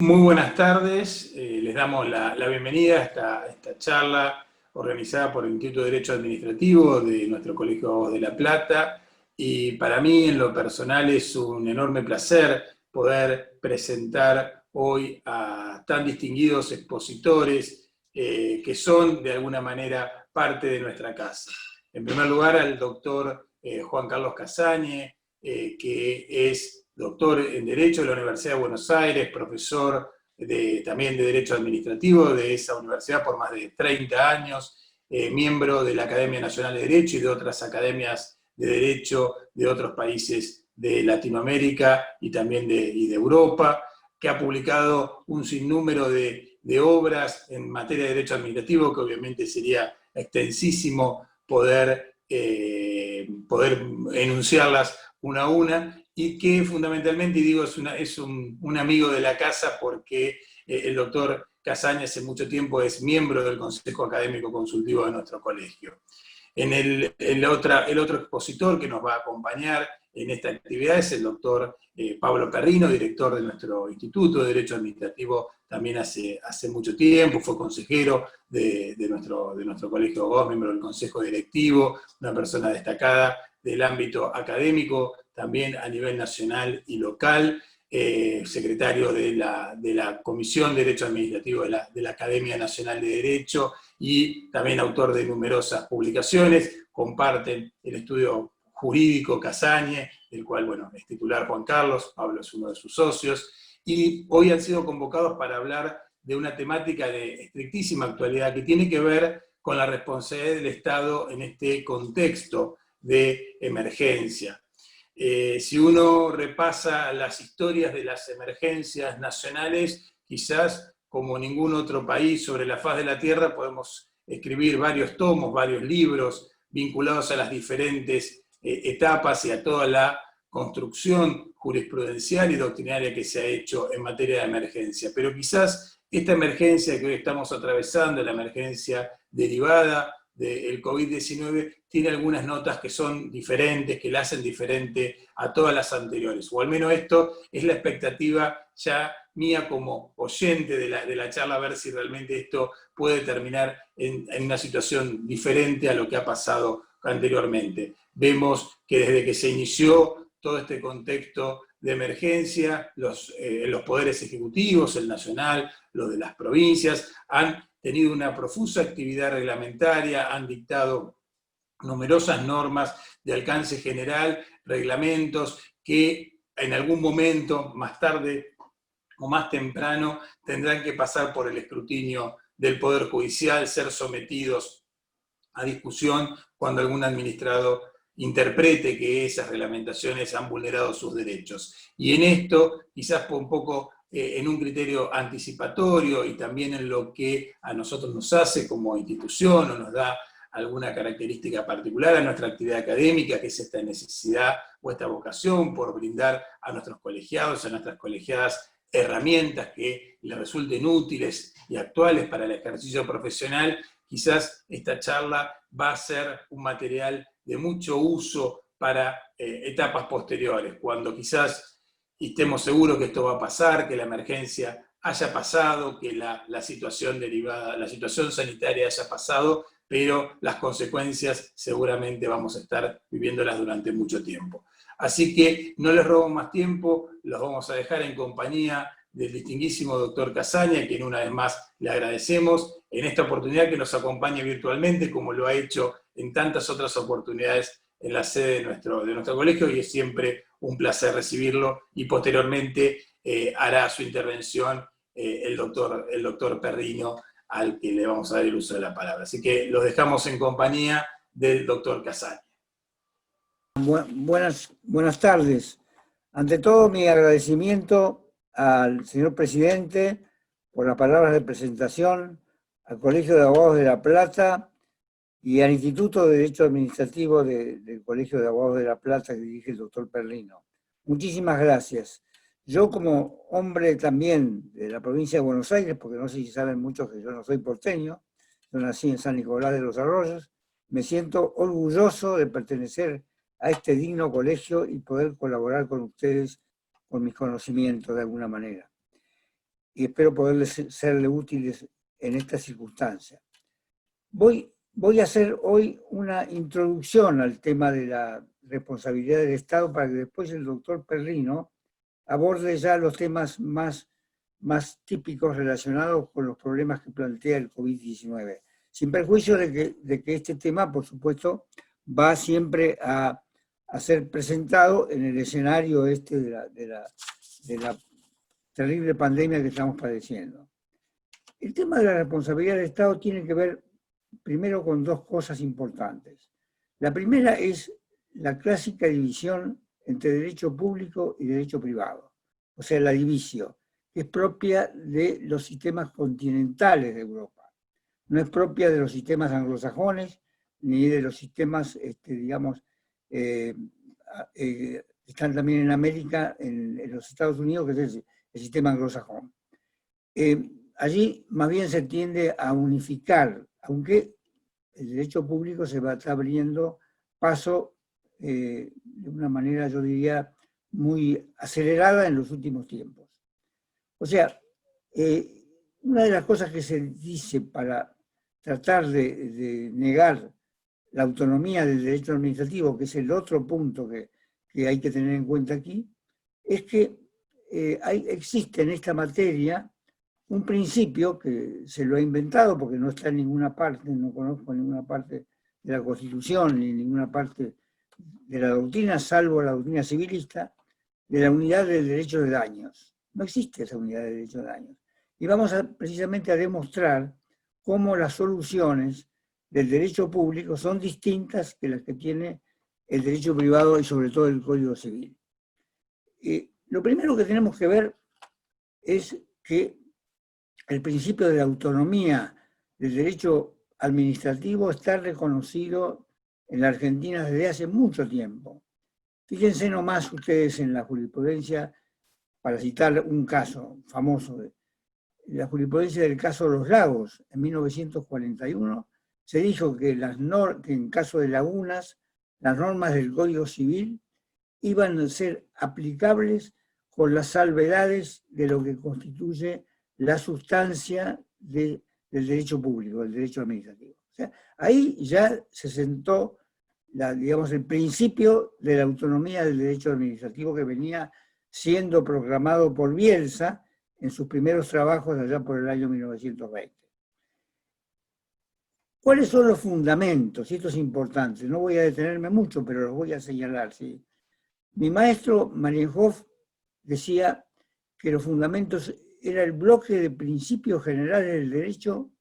Muy buenas tardes, les damos la bienvenida a esta charla organizada por el Instituto de Derecho Administrativo de nuestro Colegio de Abogados de La Plata, y para mí en lo personal es un enorme placer poder presentar hoy a tan distinguidos expositores que son de alguna manera parte de nuestra casa. En primer lugar, al doctor Juan Carlos Casañe, que es doctor en Derecho de la Universidad de Buenos Aires, profesor también de Derecho Administrativo de esa universidad por más de 30 años, miembro de la Academia Nacional de Derecho y de otras academias de Derecho de otros países de Latinoamérica y también de Europa, que ha publicado un sinnúmero de obras en materia de Derecho Administrativo, que obviamente sería extensísimo poder enunciarlas una a una, y que fundamentalmente, y digo, es un amigo de la casa porque el doctor Casaña hace mucho tiempo es miembro del Consejo Académico Consultivo de nuestro colegio. El otro expositor que nos va a acompañar en esta actividad es el doctor Pablo Perrino, director de nuestro Instituto de Derecho Administrativo también hace mucho tiempo, fue consejero de nuestro colegio de abogados, miembro del consejo directivo, una persona destacada del ámbito académico, también a nivel nacional y local, secretario de la Comisión de Derecho Administrativo de la Academia Nacional de Derecho, y también autor de numerosas publicaciones. Comparten el estudio jurídico Casañe, del cual, bueno, es titular Juan Carlos, Pablo es uno de sus socios, y hoy han sido convocados para hablar de una temática de estrictísima actualidad que tiene que ver con la responsabilidad del Estado en este contexto de emergencia. Si uno repasa las historias de las emergencias nacionales, quizás como ningún otro país sobre la faz de la Tierra podemos escribir varios tomos, varios libros vinculados a las diferentes etapas y a toda la construcción jurisprudencial y doctrinaria que se ha hecho en materia de emergencia. Pero quizás esta emergencia que hoy estamos atravesando, la emergencia derivada del COVID-19, tiene algunas notas que son diferentes, que la hacen diferente a todas las anteriores, o al menos esto es la expectativa ya mía como oyente de la charla, a ver si realmente esto puede terminar en una situación diferente a lo que ha pasado anteriormente. Vemos que desde que se inició todo este contexto de emergencia, los poderes ejecutivos, el nacional, los de las provincias, han tenido una profusa actividad reglamentaria, han dictado numerosas normas de alcance general, reglamentos que en algún momento, más tarde o más temprano, tendrán que pasar por el escrutinio del Poder Judicial, ser sometidos a discusión cuando algún administrado interprete que esas reglamentaciones han vulnerado sus derechos. Y en esto, quizás un poco en un criterio anticipatorio y también en lo que a nosotros nos hace como institución o nos da alguna característica particular a nuestra actividad académica, que es esta necesidad o esta vocación por brindar a nuestros colegiados, a nuestras colegiadas, herramientas que les resulten útiles y actuales para el ejercicio profesional. Quizás esta charla va a ser un material de mucho uso para etapas posteriores, cuando quizás estemos seguros que esto va a pasar, que la emergencia haya pasado, que la situación derivada, la situación sanitaria haya pasado, pero las consecuencias seguramente vamos a estar viviéndolas durante mucho tiempo. Así que no les robo más tiempo, los vamos a dejar en compañía del distinguísimo doctor Casaña, a quien una vez más le agradecemos en esta oportunidad que nos acompañe virtualmente, como lo ha hecho en tantas otras oportunidades en la sede de nuestro colegio, y es siempre un placer recibirlo, y posteriormente hará su intervención el doctor Perrino, al que le vamos a dar el uso de la palabra. Así que los dejamos en compañía del doctor Casaña. Buenas tardes. Ante todo, mi agradecimiento al señor presidente por las palabras de presentación, al Colegio de Abogados de La Plata y al Instituto de Derecho Administrativo del Colegio de Abogados de La Plata que dirige el doctor Perlino. Muchísimas gracias. Yo, como hombre también de la provincia de Buenos Aires, porque no sé si saben muchos que yo no soy porteño, yo nací en San Nicolás de los Arroyos, me siento orgulloso de pertenecer a este digno colegio y poder colaborar con ustedes con mis conocimientos de alguna manera. y espero poderles serle útiles en esta circunstancia. Voy a hacer hoy una introducción al tema de la responsabilidad del Estado para que después el doctor Perrino aborde ya los temas más típicos relacionados con los problemas que plantea el COVID-19. Sin perjuicio de que este tema, por supuesto, va siempre a ser presentado en el escenario de la terrible pandemia que estamos padeciendo. El tema de la responsabilidad del Estado tiene que ver primero con dos cosas importantes. La primera es la clásica división entre derecho público y derecho privado, o sea, la divisio, que es propia de los sistemas continentales de Europa. No es propia de los sistemas anglosajones ni de los sistemas, digamos, están también en América, en los Estados Unidos, que es el sistema anglosajón. Allí más bien se tiende a unificar, aunque el derecho público se está abriendo paso de una manera, yo diría, muy acelerada en los últimos tiempos. O sea, una de las cosas que se dice para tratar de negar la autonomía del derecho administrativo, que es el otro punto que hay que tener en cuenta aquí, es que existe en esta materia un principio que se lo ha inventado porque no está en ninguna parte, no conozco ninguna parte de la Constitución ni ninguna parte de la doctrina, salvo la doctrina civilista, de la unidad del derecho de daños. No existe esa unidad de derecho de daños. Y vamos precisamente a demostrar cómo las soluciones del derecho público son distintas que las que tiene el derecho privado y sobre todo el Código Civil. Lo primero que tenemos que ver es que el principio de la autonomía del derecho administrativo está reconocido en la Argentina desde hace mucho tiempo. Fíjense nomás ustedes en la jurisprudencia, para citar un caso famoso, la jurisprudencia del caso Los Lagos, en 1941, se dijo que en caso de lagunas, las normas del Código Civil iban a ser aplicables con las salvedades de lo que constituye la sustancia del derecho público, del derecho administrativo. O sea, ahí ya se sentó, digamos, el principio de la autonomía del derecho administrativo que venía siendo proclamado por Bielsa en sus primeros trabajos allá por el año 1920. ¿Cuáles son los fundamentos? Y esto es importante, no voy a detenerme mucho, pero los voy a señalar. ¿Sí? Mi maestro Marienhoff decía que los fundamentos era el bloque de principios generales del derecho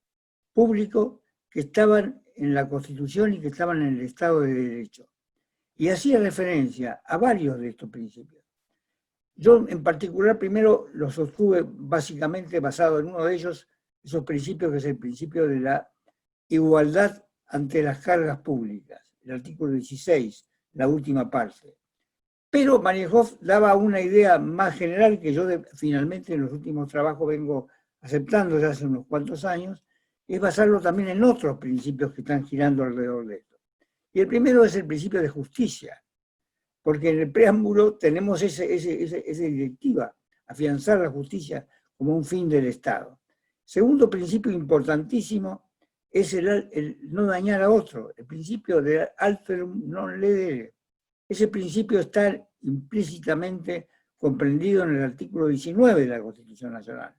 público que estaban en la Constitución y que estaban en el Estado de Derecho. Y hacía referencia a varios de estos principios. Yo en particular primero los sostuve básicamente basado en uno de ellos, esos principios que es el principio de la igualdad ante las cargas públicas, el artículo 16, la última parte. Pero Marienhoff daba una idea más general que yo finalmente en los últimos trabajos vengo aceptando ya hace unos cuantos años, es basarlo también en otros principios que están girando alrededor de esto. Y el primero es el principio de justicia, porque en el preámbulo tenemos esa directiva, afianzar la justicia como un fin del Estado. Segundo principio importantísimo es el no dañar a otro, el principio de alterum non ledere. Ese principio está implícitamente comprendido en el artículo 19 de la Constitución Nacional.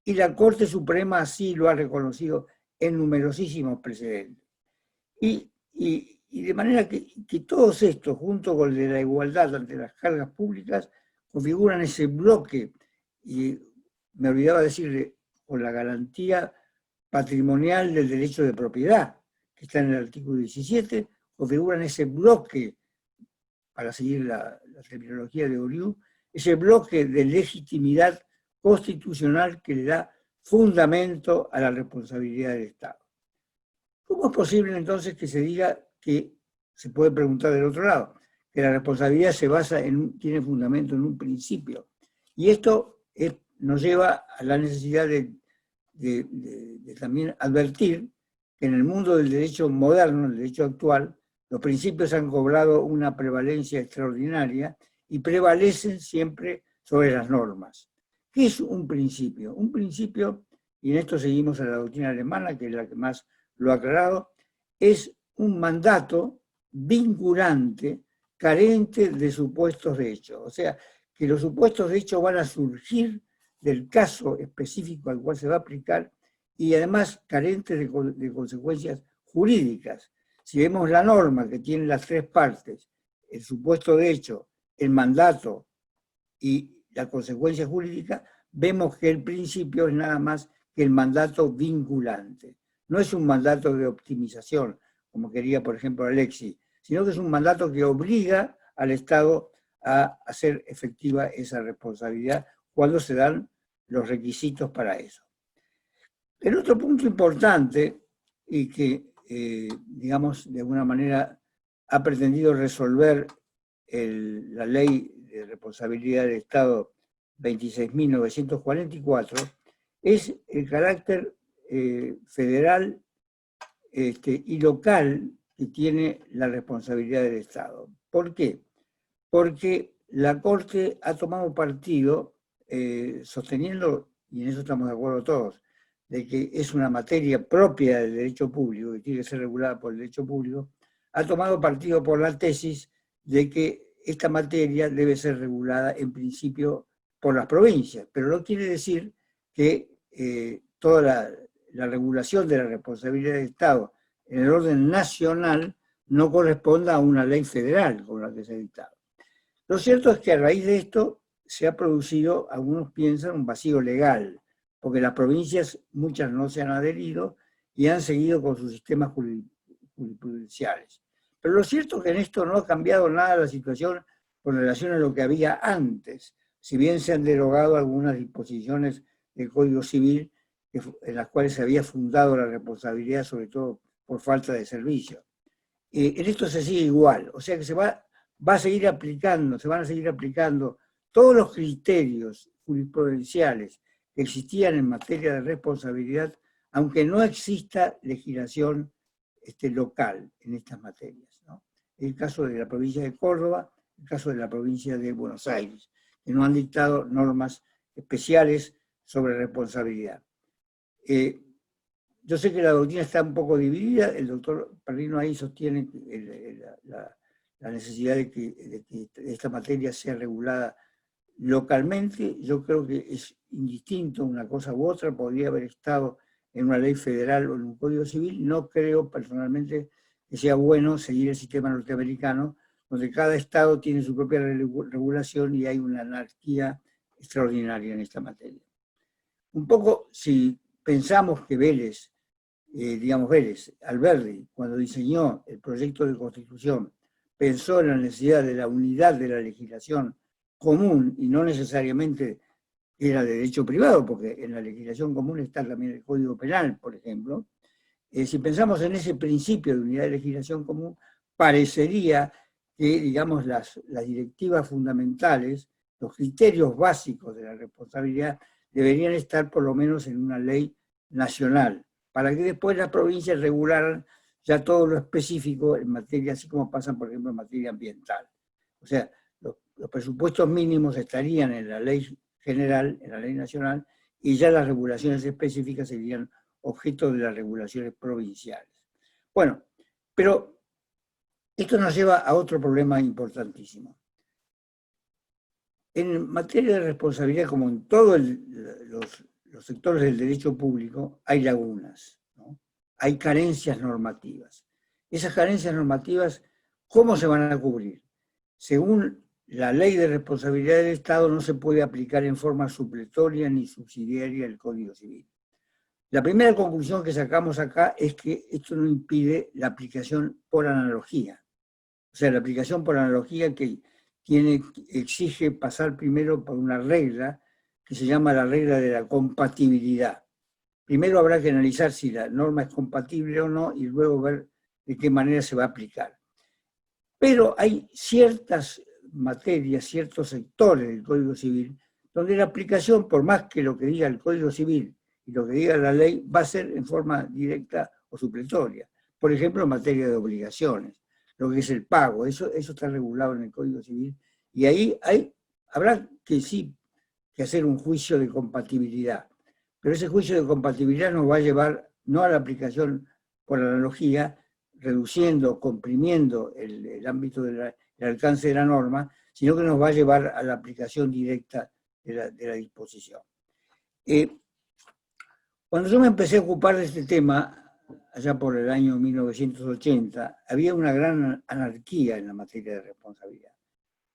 Y la Corte Suprema así lo ha reconocido en numerosísimos precedentes. Y de manera que todos estos, junto con el de la igualdad ante las cargas públicas, configuran ese bloque, y me olvidaba decirle, con la garantía patrimonial del derecho de propiedad, que está en el artículo 17, configuran ese bloque, para seguir la terminología de Oriú, ese bloque de legitimidad constitucional que le da fundamento a la responsabilidad del Estado. ¿Cómo es posible entonces que se diga que, se puede preguntar del otro lado, que la responsabilidad se basa tiene fundamento en un principio? Y esto nos lleva a la necesidad de también advertir que en el mundo del derecho moderno, el derecho actual, los principios han cobrado una prevalencia extraordinaria y prevalecen siempre sobre las normas. ¿Qué es un principio? Un principio, y en esto seguimos a la doctrina alemana, que es la que más lo ha aclarado, es un mandato vinculante, carente de supuestos de hecho. O sea, que los supuestos de hecho van a surgir del caso específico al cual se va a aplicar y además carente de consecuencias jurídicas. Si vemos la norma que tiene las tres partes, el supuesto de hecho, el mandato y la consecuencia jurídica, vemos que el principio es nada más que el mandato vinculante. No es un mandato de optimización, como quería, por ejemplo, Alexis, sino que es un mandato que obliga al Estado a hacer efectiva esa responsabilidad cuando se dan los requisitos para eso. El otro punto importante y que, digamos, de alguna manera ha pretendido resolver la ley de responsabilidad del Estado 26.944 es el carácter federal y local que tiene la responsabilidad del Estado. ¿Por qué? Porque la Corte ha tomado partido sosteniendo, y en eso estamos de acuerdo todos, de que es una materia propia del derecho público, que tiene que ser regulada por el derecho público, ha tomado partido por la tesis de que esta materia debe ser regulada en principio por las provincias, pero no quiere decir que toda la regulación de la responsabilidad del Estado en el orden nacional no corresponda a una ley federal como la que se ha dictado. Lo cierto es que a raíz de esto se ha producido, algunos piensan, un vacío legal, porque las provincias, muchas no se han adherido y han seguido con sus sistemas jurisprudenciales. Pero lo cierto es que en esto no ha cambiado nada la situación con relación a lo que había antes, si bien se han derogado algunas disposiciones del Código Civil en las cuales se había fundado la responsabilidad, sobre todo por falta de servicio. En esto se sigue igual, o sea que se van a seguir aplicando todos los criterios jurisprudenciales que existían en materia de responsabilidad, aunque no exista legislación local en estas materias, ¿no? El caso de la provincia de Córdoba, el caso de la provincia de Buenos Aires, que no han dictado normas especiales sobre responsabilidad. Yo sé que la doctrina está un poco dividida, el doctor Perrino ahí sostiene la necesidad de que esta materia sea regulada localmente. Yo creo que es indistinto una cosa u otra, podría haber estado en una ley federal o en un código civil. No creo personalmente que sea bueno seguir el sistema norteamericano, donde cada estado tiene su propia regulación y hay una anarquía extraordinaria en esta materia. Un poco, si pensamos que Vélez, Alberdi, cuando diseñó el proyecto de Constitución, pensó en la necesidad de la unidad de la legislación común y no necesariamente era de derecho privado, porque en la legislación común está también el Código Penal, por ejemplo. Si pensamos en ese principio de unidad de legislación común, parecería que, digamos, las directivas fundamentales, los criterios básicos de la responsabilidad, deberían estar por lo menos en una ley nacional, para que después las provincias regularan ya todo lo específico en materia, así como pasan, por ejemplo, en materia ambiental. O sea, los presupuestos mínimos estarían en la ley general, en la ley nacional, y ya las regulaciones específicas serían objeto de las regulaciones provinciales. Bueno, pero esto nos lleva a otro problema importantísimo. En materia de responsabilidad, como en todos los sectores del derecho público, hay lagunas, ¿no? Hay carencias normativas. Esas carencias normativas, ¿cómo se van a cubrir? Según la ley de responsabilidad del Estado, no se puede aplicar en forma supletoria ni subsidiaria el Código Civil. La primera conclusión que sacamos acá es que esto no impide la aplicación por analogía. O sea, la aplicación por analogía que exige pasar primero por una regla que se llama la regla de la compatibilidad. Primero habrá que analizar si la norma es compatible o no y luego ver de qué manera se va a aplicar. Pero hay ciertas materias, ciertos sectores del Código Civil, donde la aplicación, por más que lo que diga el Código Civil y lo que diga la ley, va a ser en forma directa o supletoria. Por ejemplo, en materia de obligaciones, lo que es el pago, eso está regulado en el Código Civil, y ahí habrá que sí, que hacer un juicio de compatibilidad. Pero ese juicio de compatibilidad nos va a llevar no a la aplicación por analogía, reduciendo, comprimiendo el ámbito el alcance de la norma, sino que nos va a llevar a la aplicación directa de la disposición. Cuando yo me empecé a ocupar de este tema, allá por el año 1980, había una gran anarquía en la materia de responsabilidad.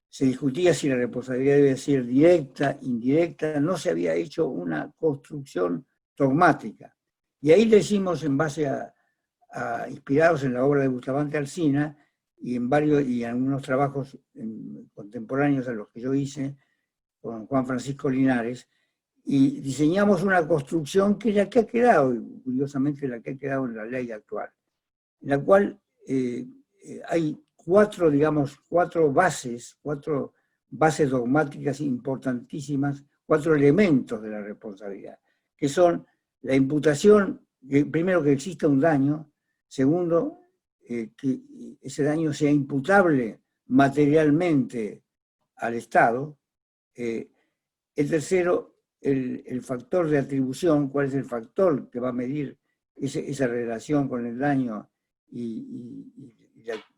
Se discutía si la responsabilidad debía ser directa, indirecta, no se había hecho una construcción dogmática. Y ahí le hicimos, en base inspirados en la obra de Bustamante Alsina y en algunos trabajos contemporáneos a los que yo hice con Juan Francisco Linares, y diseñamos una construcción que es la que ha quedado, curiosamente la que ha quedado en la ley actual, en la cual hay cuatro bases dogmáticas importantísimas, 4 elementos de la responsabilidad, que son la imputación, primero que exista un daño, segundo, que ese daño sea imputable materialmente al Estado, el tercero, el factor de atribución, cuál es el factor que va a medir esa relación con el daño y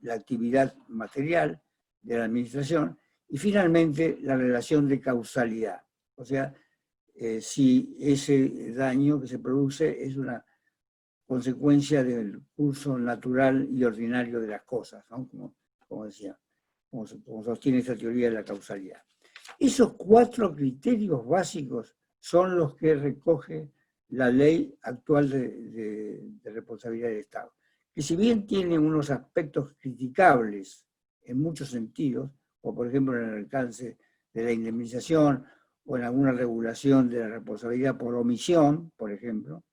la actividad material de la administración, y finalmente la relación de causalidad, o sea, si ese daño que se produce es una consecuencia del curso natural y ordinario de las cosas, ¿no? como decía, como sostiene esta teoría de la causalidad. Esos 4 criterios básicos son los que recoge la ley actual de responsabilidad del Estado, que si bien tiene unos aspectos criticables en muchos sentidos, o por ejemplo en el alcance de la indemnización o en alguna regulación de la responsabilidad por omisión, por ejemplo,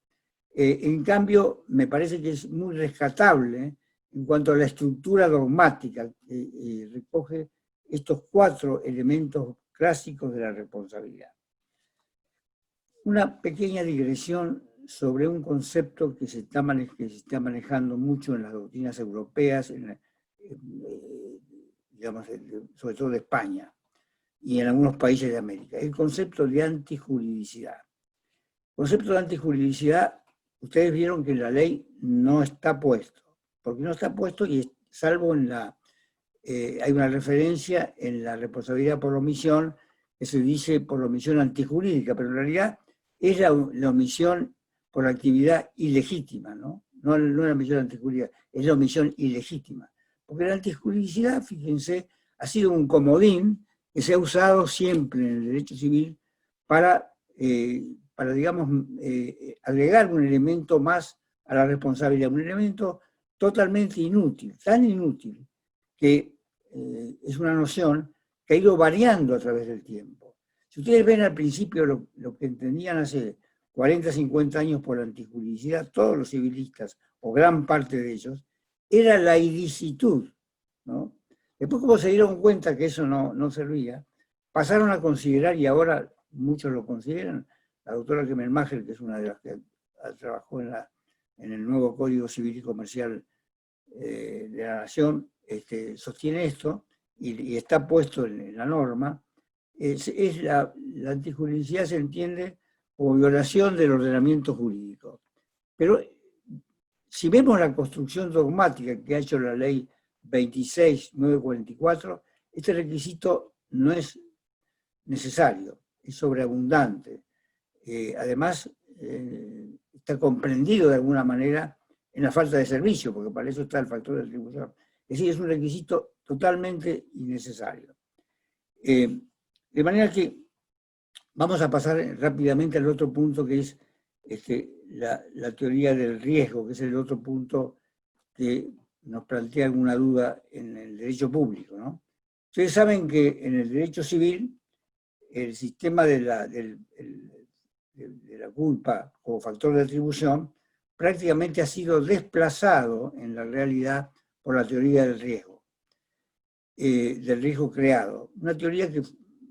en cambio me parece que es muy rescatable en cuanto a la estructura dogmática que recoge estos 4 elementos clásicos de la responsabilidad. Una pequeña digresión sobre un concepto que se está manejando mucho en las doctrinas europeas, digamos, sobre todo de España y en algunos países de América, el concepto de antijuridicidad. El concepto de antijuridicidad, ustedes vieron que en la ley no está puesto, porque no está puesto y salvo en hay una referencia en la responsabilidad por omisión que se dice por omisión antijurídica, pero en realidad es la omisión por actividad ilegítima, ¿no? No la omisión antijurídica, es la omisión ilegítima. Porque la antijuridicidad, fíjense, ha sido un comodín que se ha usado siempre en el derecho civil para digamos, agregar un elemento más a la responsabilidad, un elemento totalmente inútil, tan inútil que es una noción que ha ido variando a través del tiempo. Si ustedes ven al principio lo que entendían hace 40, 50 años por antijuridicidad, todos los civilistas, o gran parte de ellos, era la ilicitud, ¿no? Después, como se dieron cuenta que eso no servía, pasaron a considerar, y ahora muchos lo consideran, la doctora Kemmelmacher, que es una de las que trabajó en el nuevo Código Civil y Comercial de la Nación, sostiene esto, y está puesto en la norma, la antijuridicidad se entiende como violación del ordenamiento jurídico. Pero si vemos la construcción dogmática que ha hecho la ley 26.944, este requisito no es necesario, es sobreabundante. Además, está comprendido de alguna manera en la falta de servicio, porque para eso está el factor de atribución. Es decir, es un requisito totalmente innecesario. De manera que vamos a pasar rápidamente al otro punto, que es la teoría del riesgo, que es el otro punto que nos plantea alguna duda en el derecho público, ¿no? Ustedes saben que en el derecho civil el sistema de la culpa como factor de atribución prácticamente ha sido desplazado en la realidad por la teoría del riesgo creado. Una teoría que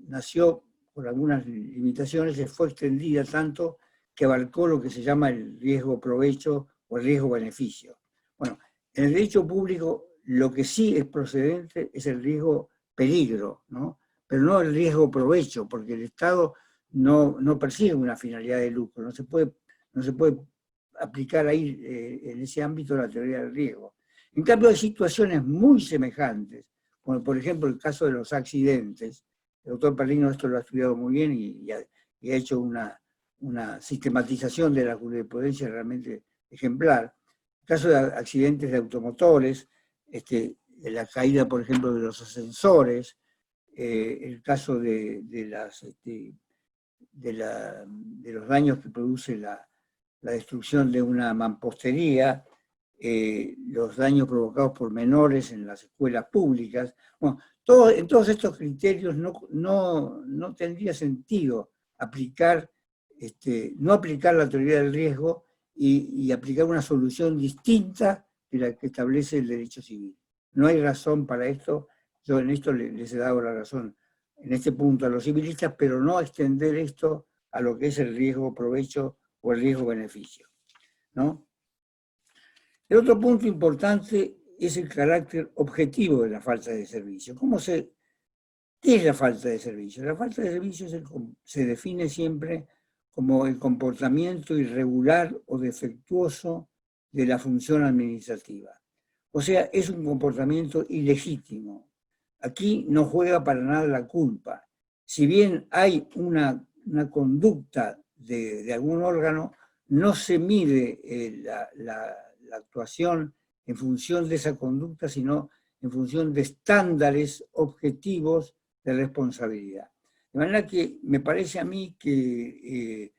nació por algunas limitaciones, se fue extendida tanto que abarcó lo que se llama el riesgo provecho o el riesgo beneficio. Bueno, en el derecho público lo que sí es procedente es el riesgo peligro, ¿no? Pero no el riesgo provecho, porque el Estado no persigue una finalidad de lucro, no se puede aplicar ahí en ese ámbito la teoría del riesgo. En cambio, hay situaciones muy semejantes, como por ejemplo el caso de los accidentes. El doctor Perlino esto lo ha estudiado muy bien y ha hecho una sistematización de la jurisprudencia realmente ejemplar. El caso de accidentes de automotores, de la caída, por ejemplo, de los ascensores, el caso de los daños que produce la destrucción de una mampostería, los daños provocados por menores en las escuelas públicas. Bueno, en todos estos criterios no tendría sentido aplicar, no aplicar la teoría del riesgo y aplicar una solución distinta de la que establece el derecho civil. No hay razón para esto. Yo en esto les he dado la razón en este punto a los civilistas, pero no extender esto a lo que es el riesgo-provecho o el riesgo-beneficio, ¿no? El otro punto importante es el carácter objetivo de la falta de servicio. ¿Qué es la falta de servicio? La falta de servicio se define siempre como el comportamiento irregular o defectuoso de la función administrativa. O sea, es un comportamiento ilegítimo. Aquí no juega para nada la culpa. Si bien hay una conducta de algún órgano, no se mide la actuación en función de esa conducta, sino en función de estándares objetivos de responsabilidad. De manera que me parece a mí que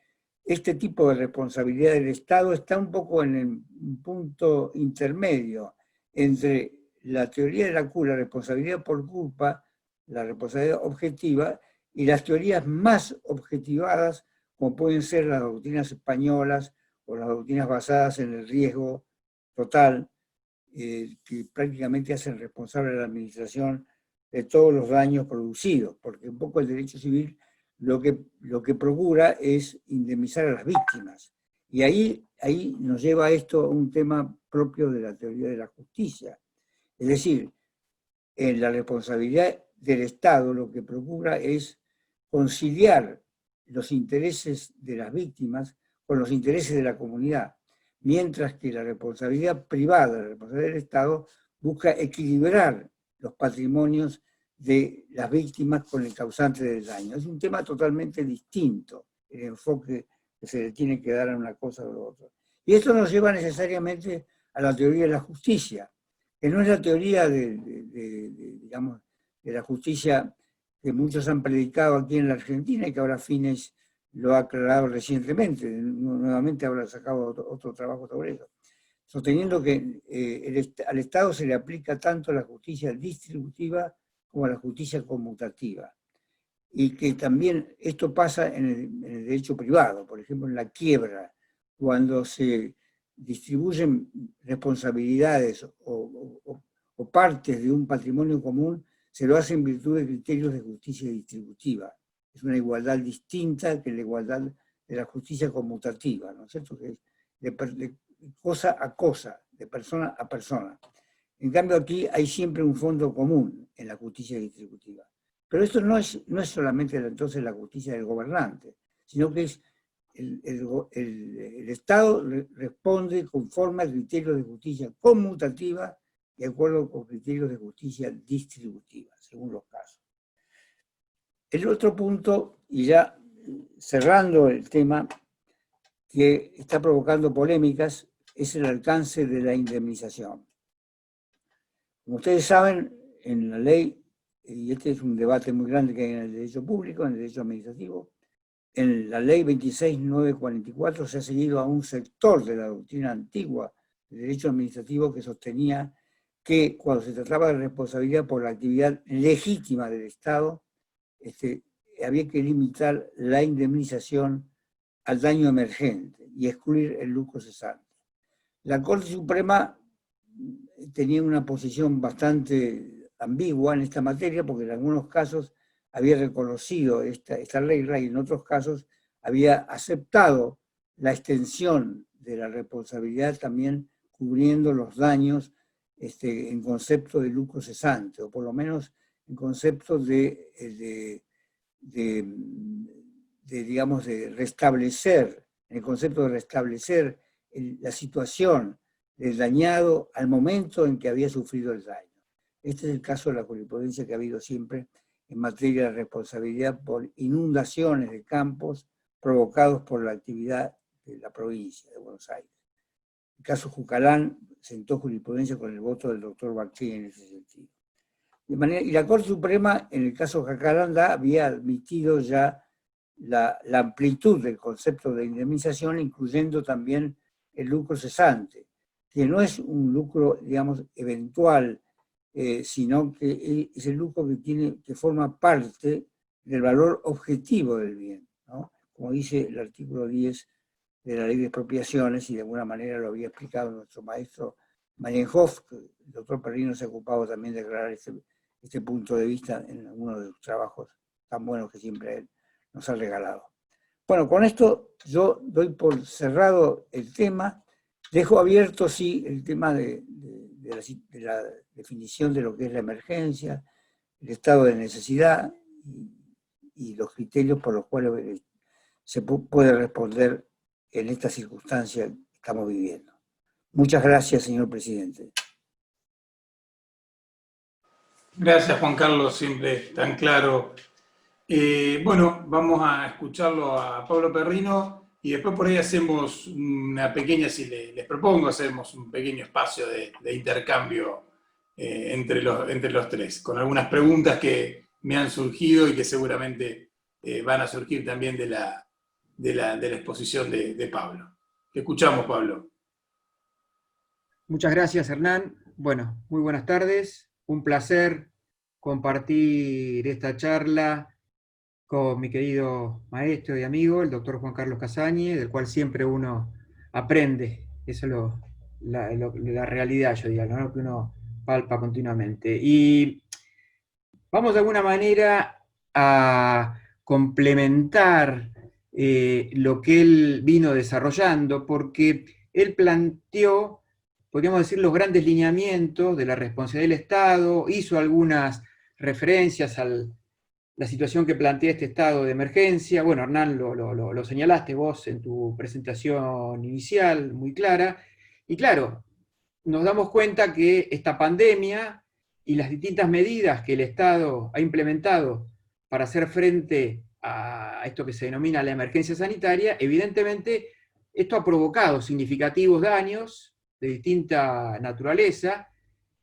este tipo de responsabilidad del Estado está un poco en el punto intermedio entre la teoría de la responsabilidad por culpa, la responsabilidad objetiva, y las teorías más objetivadas, como pueden ser las doctrinas españolas o las doctrinas basadas en el riesgo total, que prácticamente hacen responsable a la administración de todos los daños producidos, porque un poco el derecho civil lo que procura es indemnizar a las víctimas. Y ahí nos lleva esto a un tema propio de la teoría de la justicia. Es decir, en la responsabilidad del Estado lo que procura es conciliar los intereses de las víctimas con los intereses de la comunidad, mientras que la responsabilidad privada, la responsabilidad del Estado, busca equilibrar los patrimonios de las víctimas con el causante del daño. Es un tema totalmente distinto, el enfoque que se le tiene que dar a una cosa o a la otra. Y esto nos lleva necesariamente a la teoría de la justicia, que no es la teoría digamos, de la justicia que muchos han predicado aquí en la Argentina y que ahora Fines lo ha aclarado recientemente, nuevamente habrá sacado otro trabajo sobre eso, sosteniendo que al Estado se le aplica tanto la justicia distributiva como la justicia conmutativa, y que también esto pasa en el derecho privado, por ejemplo en la quiebra, cuando se distribuyen responsabilidades o partes de un patrimonio común, se lo hace en virtud de criterios de justicia distributiva. Es una igualdad distinta que la igualdad de la justicia conmutativa, ¿no es cierto? Que es de cosa a cosa, de persona a persona. En cambio aquí hay siempre un fondo común en la justicia distributiva. Pero esto no es solamente entonces la justicia del gobernante, sino que es el Estado responde conforme al criterio de justicia conmutativa y de acuerdo con criterios de justicia distributiva, según los casos. El otro punto, y ya cerrando el tema, que está provocando polémicas, es el alcance de la indemnización. Como ustedes saben, en la ley, y este es un debate muy grande que hay en el derecho público, en el derecho administrativo, en la ley 26.944 se ha seguido a un sector de la doctrina antigua del derecho administrativo que sostenía que cuando se trataba de responsabilidad por la actividad legítima del Estado, había que limitar la indemnización al daño emergente y excluir el lucro cesante. La Corte Suprema tenía una posición bastante ambigua en esta materia, porque en algunos casos había reconocido esta regla y en otros casos había aceptado la extensión de la responsabilidad también cubriendo los daños en concepto de lucro cesante, o por lo menos en concepto de digamos, de restablecer, en el concepto de restablecer la situación del dañado al momento en que había sufrido el daño. Este es el caso de la jurisprudencia que ha habido siempre en materia de responsabilidad por inundaciones de campos provocados por la actividad de la provincia de Buenos Aires. El caso Jucalán sentó jurisprudencia con el voto del doctor Barcini en ese sentido. Y la Corte Suprema, en el caso Jucalán, había admitido ya la amplitud del concepto de indemnización, incluyendo también el lucro cesante, que no es un lucro, digamos, eventual, sino que es el lucro que forma parte del valor objetivo del bien, ¿no? Como dice el artículo 10 de la Ley de Expropiaciones, y de alguna manera lo había explicado nuestro maestro Marienhoff, que el doctor Perrino se ha ocupado también de aclarar este punto de vista en algunos de los trabajos tan buenos que siempre él nos ha regalado. Bueno, con esto yo doy por cerrado el tema, dejo abierto, sí, el tema de la definición de lo que es la emergencia, el estado de necesidad y los criterios por los cuales se puede responder en esta circunstancia que estamos viviendo. Muchas gracias, señor presidente. Gracias, Juan Carlos, siempre tan claro. Bueno, vamos a escucharlo a Pablo Perrino y después por ahí hacemos una pequeña, si les propongo, hacemos un pequeño espacio de intercambio entre los tres, con algunas preguntas que me han surgido y que seguramente van a surgir también de la exposición de Pablo. Te escuchamos, Pablo. Muchas gracias, Hernán. Bueno, muy buenas tardes. Un placer compartir esta charla con mi querido maestro y amigo, el doctor Juan Carlos Casañi, del cual siempre uno aprende. Eso es la realidad, yo diría, ¿no? Que uno palpa continuamente. Y vamos de alguna manera a complementar lo que él vino desarrollando, porque él planteó, podríamos decir, los grandes lineamientos de la responsabilidad del Estado, hizo algunas referencias a la situación que plantea este estado de emergencia. Bueno, Hernán, lo señalaste vos en tu presentación inicial, muy clara, y claro, nos damos cuenta que esta pandemia y las distintas medidas que el Estado ha implementado para hacer frente a esto que se denomina la emergencia sanitaria, evidentemente esto ha provocado significativos daños de distinta naturaleza,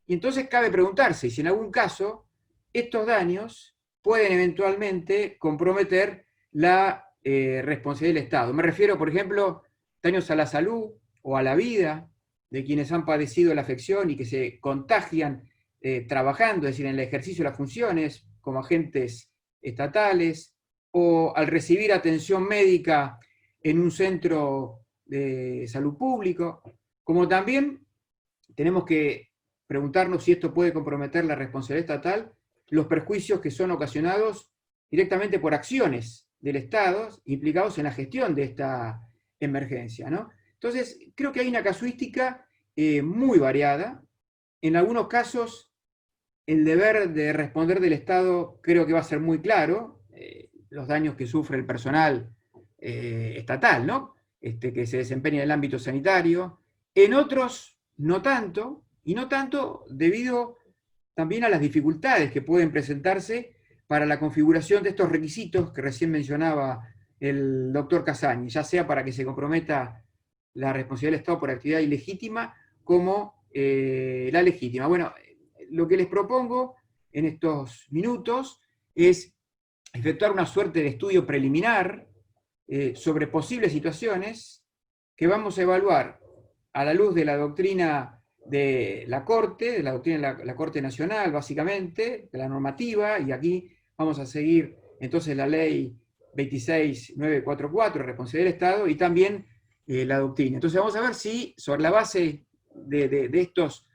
y entonces cabe preguntarse si en algún caso estos daños pueden eventualmente comprometer la responsabilidad del Estado. Me refiero, por ejemplo, daños a la salud o a la vida de quienes han padecido la afección y que se contagian trabajando, es decir, en el ejercicio de las funciones como agentes estatales, o al recibir atención médica en un centro de salud público, como también tenemos que preguntarnos si esto puede comprometer la responsabilidad estatal, los perjuicios que son ocasionados directamente por acciones del Estado implicados en la gestión de esta emergencia, ¿no? Entonces, creo que hay una casuística muy variada. En algunos casos, el deber de responder del Estado creo que va a ser muy claro, los daños que sufre el personal estatal, ¿no? Que se desempeña en el ámbito sanitario. En otros, no tanto, y no tanto debido también a las dificultades que pueden presentarse para la configuración de estos requisitos que recién mencionaba el doctor Casañi, ya sea para que se comprometa la responsabilidad del Estado por actividad ilegítima como la legítima. Bueno, lo que les propongo en estos minutos es efectuar una suerte de estudio preliminar sobre posibles situaciones que vamos a evaluar a la luz de la doctrina de la Corte, de la doctrina de la Corte Nacional, básicamente, de la normativa, y aquí vamos a seguir entonces la ley 26944, responsabilidad del Estado, y también la doctrina. Entonces vamos a ver si sobre la base de estos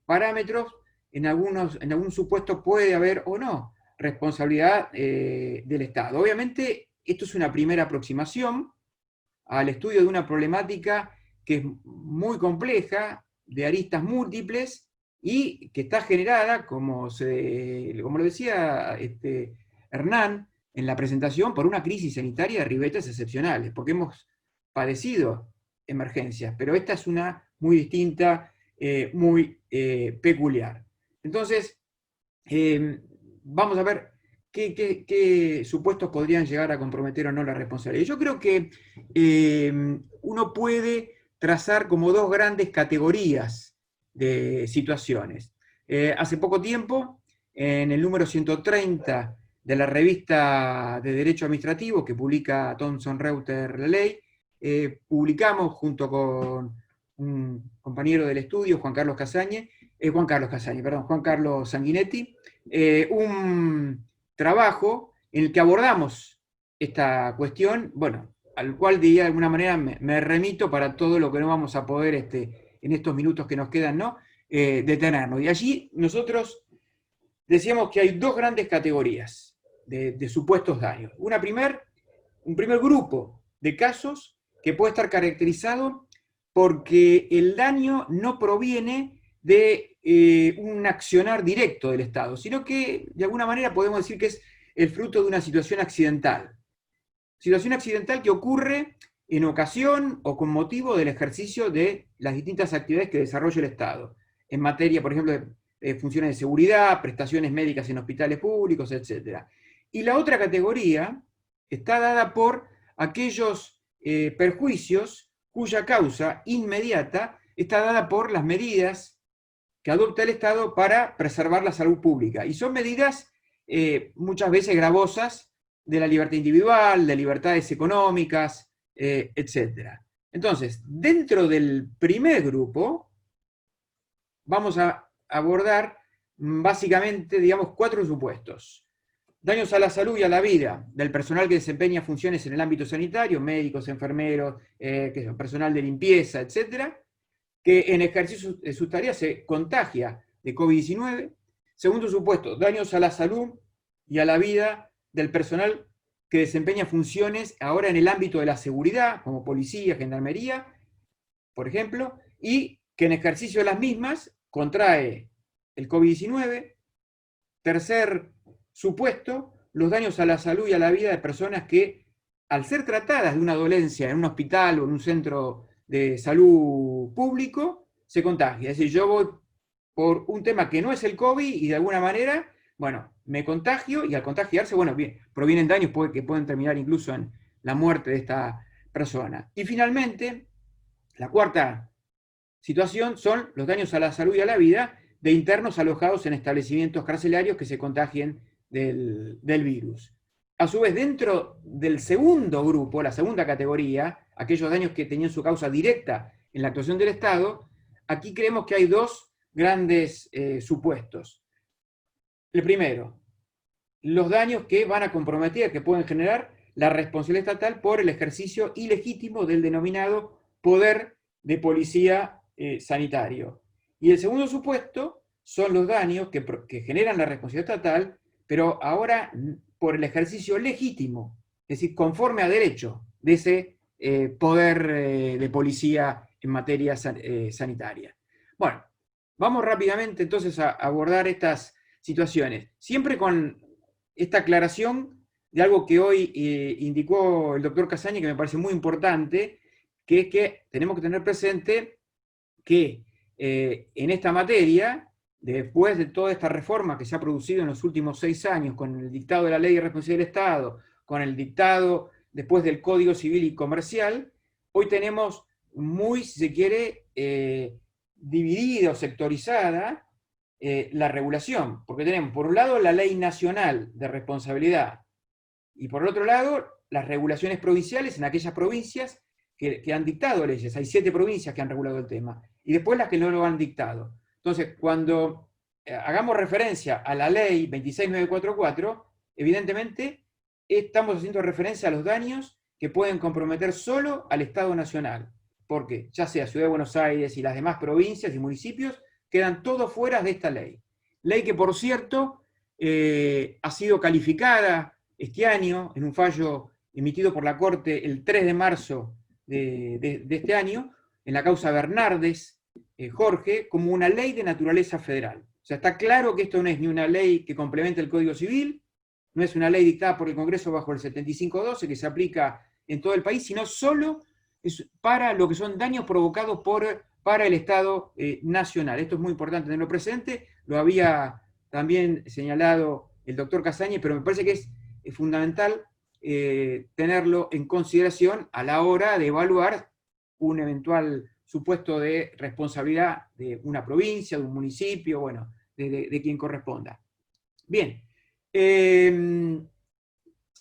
parámetros, en algún supuesto puede haber o no responsabilidad del Estado. Obviamente, esto es una primera aproximación al estudio de una problemática que es muy compleja, de aristas múltiples, y que está generada, como lo decía Hernán, en la presentación por una crisis sanitaria de ribetes excepcionales, porque hemos padecido emergencias, pero esta es una muy distinta, muy peculiar. Entonces, vamos a ver qué supuestos podrían llegar a comprometer o no la responsabilidad. Yo creo que uno puede trazar como dos grandes categorías de situaciones. Hace poco tiempo, en el número 130 de la revista de Derecho Administrativo que publica Thomson Reuters La Ley, publicamos junto con un compañero del estudio, Juan Carlos Sanguinetti, un trabajo en el que abordamos esta cuestión, bueno, al cual de alguna manera me remito para todo lo que no vamos a poder en estos minutos que nos quedan, ¿no? Detenernos. Y allí nosotros decíamos que hay dos grandes categorías de supuestos daños. Un primer grupo de casos que puede estar caracterizado porque el daño no proviene de un accionar directo del Estado, sino que de alguna manera podemos decir que es el fruto de una situación accidental. Situación accidental que ocurre en ocasión o con motivo del ejercicio de las distintas actividades que desarrolla el Estado, en materia, por ejemplo, de funciones de seguridad, prestaciones médicas en hospitales públicos, etc. Y la otra categoría está dada por aquellos perjuicios cuya causa inmediata está dada por las medidas que adopta el Estado para preservar la salud pública. Y son medidas muchas veces gravosas de la libertad individual, de libertades económicas, etc. Entonces, dentro del primer grupo, vamos a abordar básicamente, digamos, 4 supuestos. Daños a la salud y a la vida del personal que desempeña funciones en el ámbito sanitario, médicos, enfermeros, personal de limpieza, etc., que en ejercicio de sus tareas se contagia de COVID-19. Segundo supuesto, daños a la salud y a la vida del personal que desempeña funciones ahora en el ámbito de la seguridad, como policía, gendarmería, por ejemplo, y que en ejercicio de las mismas contrae el COVID-19. Tercer supuesto, los daños a la salud y a la vida de personas que, al ser tratadas de una dolencia en un hospital o en un centro de salud público, se contagia. Es decir, yo voy por un tema que no es el COVID y de alguna manera, bueno, me contagio y al contagiarse, bueno, provienen daños que pueden terminar incluso en la muerte de esta persona. Y finalmente, la cuarta situación son los daños a la salud y a la vida de internos alojados en establecimientos carcelarios que se contagien del virus. A su vez, dentro del segundo grupo, la segunda categoría, aquellos daños que tenían su causa directa en la actuación del Estado, aquí creemos que hay dos grandes supuestos. El primero, los daños que van a comprometer, que pueden generar la responsabilidad estatal por el ejercicio ilegítimo del denominado poder de policía sanitario. Y el segundo supuesto son los daños que generan la responsabilidad estatal, pero ahora por el ejercicio legítimo, es decir, conforme a derecho de ese poder de policía en materia sanitaria. Bueno, vamos rápidamente entonces a abordar estas situaciones, siempre con esta aclaración de algo que hoy indicó el doctor Casaña, que me parece muy importante, que es que tenemos que tener presente que en esta materia, después de toda esta reforma que se ha producido en los últimos 6 años, con el dictado de la Ley de Responsabilidad del Estado, con el dictado después del Código Civil y Comercial, hoy tenemos muy, si se quiere, dividida o sectorizada la regulación, porque tenemos por un lado la Ley Nacional de Responsabilidad y por el otro lado las regulaciones provinciales en aquellas provincias que han dictado leyes. Hay 7 provincias que han regulado el tema, y después las que no lo han dictado. Entonces, cuando hagamos referencia a la ley 26944, evidentemente estamos haciendo referencia a los daños que pueden comprometer solo al Estado Nacional, porque ya sea Ciudad de Buenos Aires y las demás provincias y municipios, quedan todos fuera de esta ley. Ley que, por cierto, ha sido calificada este año en un fallo emitido por la Corte el 3 de marzo de este año, en la causa Bernardes, Jorge, como una ley de naturaleza federal. O sea, está claro que esto no es ni una ley que complemente el Código Civil, no es una ley dictada por el Congreso bajo el 7512 que se aplica en todo el país, sino solo para lo que son daños provocados para el Estado nacional. Esto es muy importante tenerlo presente, lo había también señalado el doctor Casañez, pero me parece que es fundamental tenerlo en consideración a la hora de evaluar un eventual supuesto de responsabilidad de una provincia, de un municipio, bueno, de quien corresponda. Bien,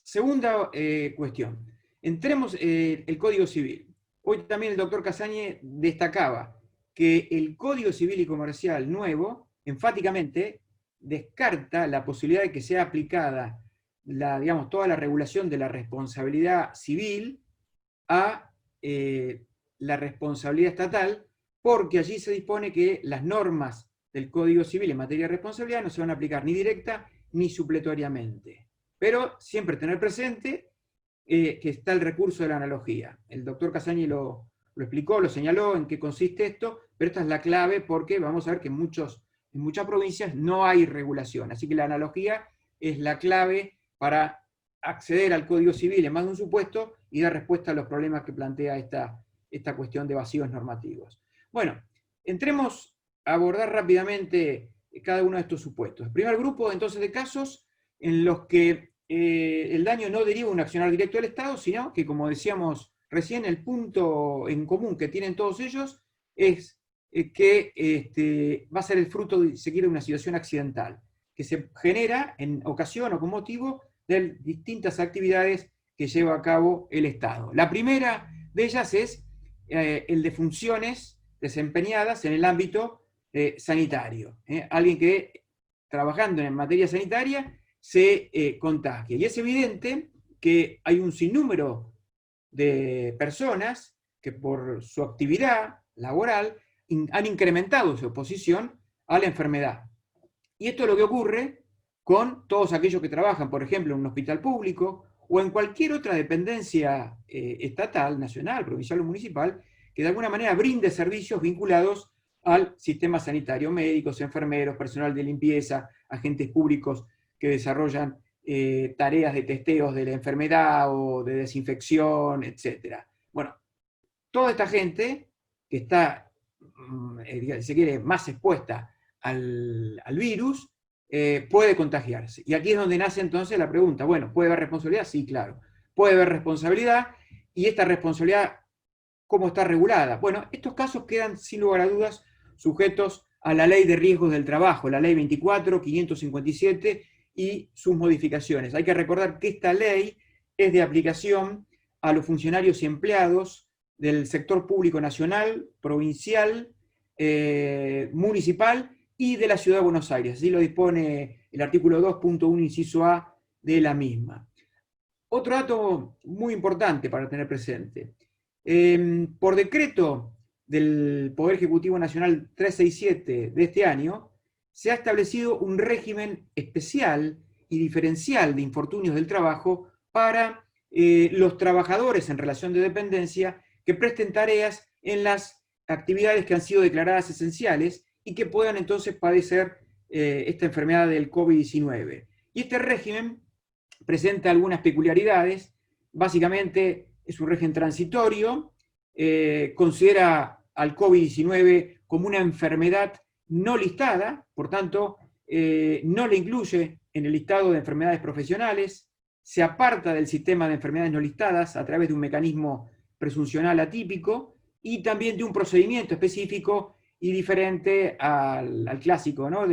segunda cuestión. Entremos el Código Civil. Hoy también el doctor Casañez destacaba que el Código Civil y Comercial nuevo, enfáticamente, descarta la posibilidad de que sea aplicada digamos, toda la regulación de la responsabilidad civil a la responsabilidad estatal, porque allí se dispone que las normas del Código Civil en materia de responsabilidad no se van a aplicar ni directa ni supletoriamente. Pero siempre tener presente que está el recurso de la analogía. El doctor Casañez lo explicó, lo señaló en qué consiste esto, pero esta es la clave porque vamos a ver que en muchas provincias no hay regulación. Así que la analogía es la clave para acceder al Código Civil en más de un supuesto y dar respuesta a los problemas que plantea esta cuestión de vacíos normativos. Bueno, entremos a abordar rápidamente cada uno de estos supuestos. El primer grupo, entonces, de casos en los que el daño no deriva de un accionar directo del Estado, sino que, como decíamos recién, el punto en común que tienen todos ellos es que va a ser el fruto, si se quiere, de una situación accidental, que se genera en ocasión o con motivo de distintas actividades que lleva a cabo el Estado. La primera de ellas es el de funciones desempeñadas en el ámbito sanitario. Alguien que, trabajando en materia sanitaria, se contagia. Y es evidente que hay un sinnúmero de personas que por su actividad laboral han incrementado su exposición a la enfermedad. Y esto es lo que ocurre con todos aquellos que trabajan, por ejemplo, en un hospital público o en cualquier otra dependencia estatal, nacional, provincial o municipal, que de alguna manera brinde servicios vinculados al sistema sanitario, médicos, enfermeros, personal de limpieza, agentes públicos que desarrollan tareas de testeos de la enfermedad o de desinfección, etc. Bueno, toda esta gente que está, si se quiere, más expuesta al virus, puede contagiarse. Y aquí es donde nace entonces la pregunta, bueno, ¿puede haber responsabilidad? Sí, claro. Puede haber responsabilidad, y esta responsabilidad, ¿cómo está regulada? Bueno, estos casos quedan sin lugar a dudas sujetos a la Ley de Riesgos del Trabajo, la Ley 24.557 y sus modificaciones. Hay que recordar que esta ley es de aplicación a los funcionarios y empleados del sector público nacional, provincial, municipal y de la Ciudad de Buenos Aires. Así lo dispone el artículo 2.1, inciso A de la misma. Otro dato muy importante para tener presente. Por decreto del Poder Ejecutivo Nacional 367 de este año, se ha establecido un régimen especial y diferencial de infortunios del trabajo para los trabajadores en relación de dependencia que presten tareas en las actividades que han sido declaradas esenciales y que puedan entonces padecer esta enfermedad del COVID-19. Y este régimen presenta algunas peculiaridades. Básicamente es un régimen transitorio, considera al COVID-19 como una enfermedad no listada, por tanto, no le incluye en el listado de enfermedades profesionales, se aparta del sistema de enfermedades no listadas a través de un mecanismo presuncional atípico y también de un procedimiento específico y diferente al clásico, ¿no?,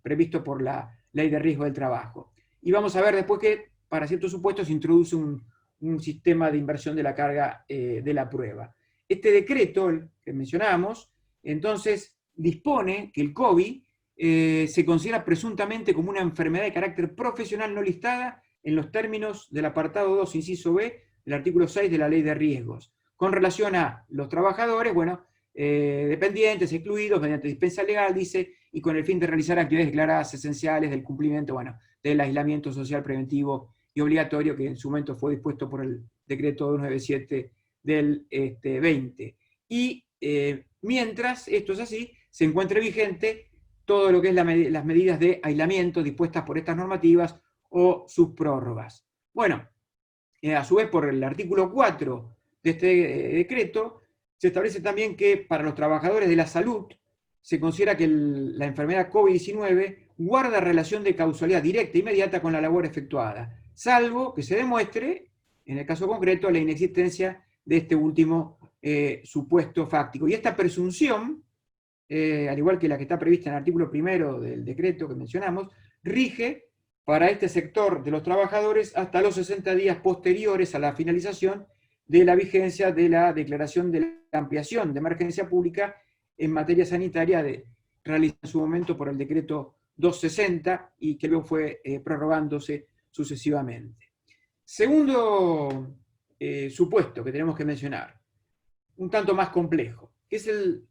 previsto por la Ley de Riesgo del Trabajo. Y vamos a ver después que para ciertos supuestos se introduce un sistema de inversión de la carga de la prueba. Este decreto, el que mencionamos, entonces dispone que el COVID se considera presuntamente como una enfermedad de carácter profesional no listada en los términos del apartado 2, inciso B, del artículo 6 de la Ley de Riesgos. Con relación a los trabajadores, bueno, dependientes, excluidos mediante dispensa legal, dice, y con el fin de realizar actividades declaradas esenciales del cumplimiento, bueno, del aislamiento social preventivo y obligatorio que en su momento fue dispuesto por el decreto 297 del 20. Y mientras esto es así, se encuentre vigente todo lo que es las medidas de aislamiento dispuestas por estas normativas o sus prórrogas. Bueno, a su vez, por el artículo 4 de este decreto, se establece también que para los trabajadores de la salud se considera que la enfermedad COVID-19 guarda relación de causalidad directa e inmediata con la labor efectuada, salvo que se demuestre, en el caso concreto, la inexistencia de este último supuesto fáctico. Y esta presunción, al igual que la que está prevista en el artículo 1 del decreto que mencionamos, rige para este sector de los trabajadores hasta los 60 días posteriores a la finalización de la vigencia de la declaración de la ampliación de emergencia pública en materia sanitaria realizada en su momento por el decreto 260 y que luego fue prorrogándose sucesivamente. Segundo supuesto que tenemos que mencionar, un tanto más complejo, que es el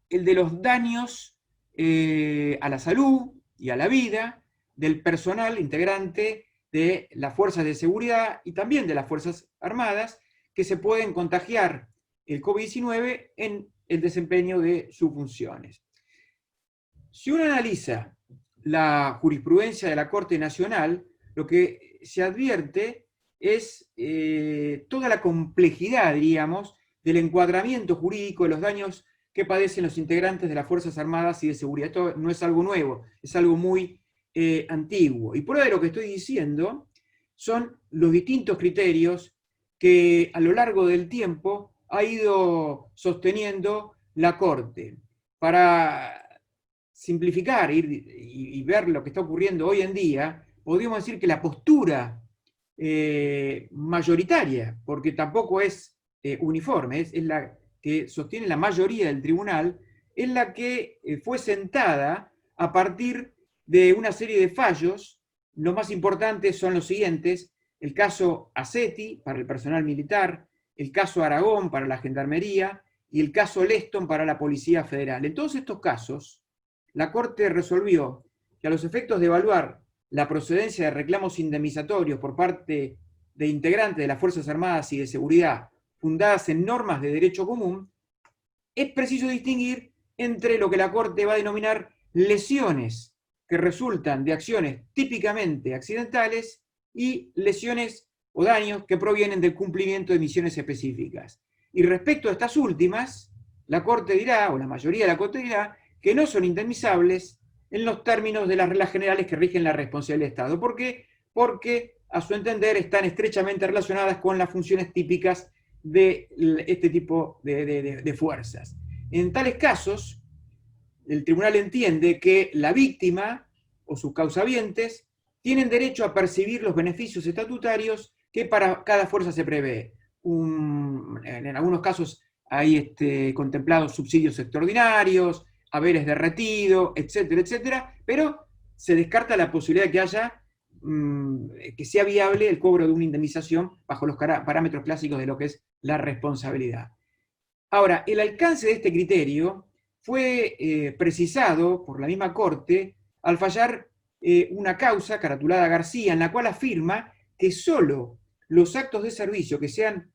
de los daños a la salud y a la vida del personal integrante de las fuerzas de seguridad y también de las Fuerzas Armadas que se pueden contagiar el COVID-19 en el desempeño de sus funciones. Si uno analiza la jurisprudencia de la Corte Nacional, lo que se advierte es toda la complejidad, diríamos, del encuadramiento jurídico de los daños que padecen los integrantes de las Fuerzas Armadas y de Seguridad. Esto no es algo nuevo, es algo muy antiguo. Y prueba de lo que estoy diciendo son los distintos criterios que a lo largo del tiempo ha ido sosteniendo la Corte. Para simplificar y ver lo que está ocurriendo hoy en día, podríamos decir que la postura mayoritaria, porque tampoco es uniforme, es la que sostiene la mayoría del tribunal, es la que fue sentada a partir de una serie de fallos. Los más importantes son los siguientes: el caso Assetti para el personal militar, el caso Aragón para la Gendarmería y el caso Leston para la Policía Federal. En todos estos casos, la Corte resolvió que a los efectos de evaluar la procedencia de reclamos indemnizatorios por parte de integrantes de las Fuerzas Armadas y de Seguridad fundadas en normas de derecho común, es preciso distinguir entre lo que la Corte va a denominar lesiones que resultan de acciones típicamente accidentales y lesiones o daños que provienen del cumplimiento de misiones específicas. Y respecto a estas últimas, la Corte dirá, o la mayoría de la Corte dirá, que no son indemnizables en los términos de las reglas generales que rigen la responsabilidad del Estado. ¿Por qué? Porque, a su entender, están estrechamente relacionadas con las funciones típicas de este tipo de fuerzas. En tales casos, el tribunal entiende que la víctima o sus causavientes tienen derecho a percibir los beneficios estatutarios que para cada fuerza se prevé. En algunos casos hay contemplados subsidios extraordinarios, haberes derretido, etcétera, etcétera, pero se descarta la posibilidad de que haya, que sea viable el cobro de una indemnización bajo los parámetros clásicos de lo que es la responsabilidad. Ahora, el alcance de este criterio fue precisado por la misma Corte al fallar una causa caratulada García, en la cual afirma que solo los actos de servicio que sean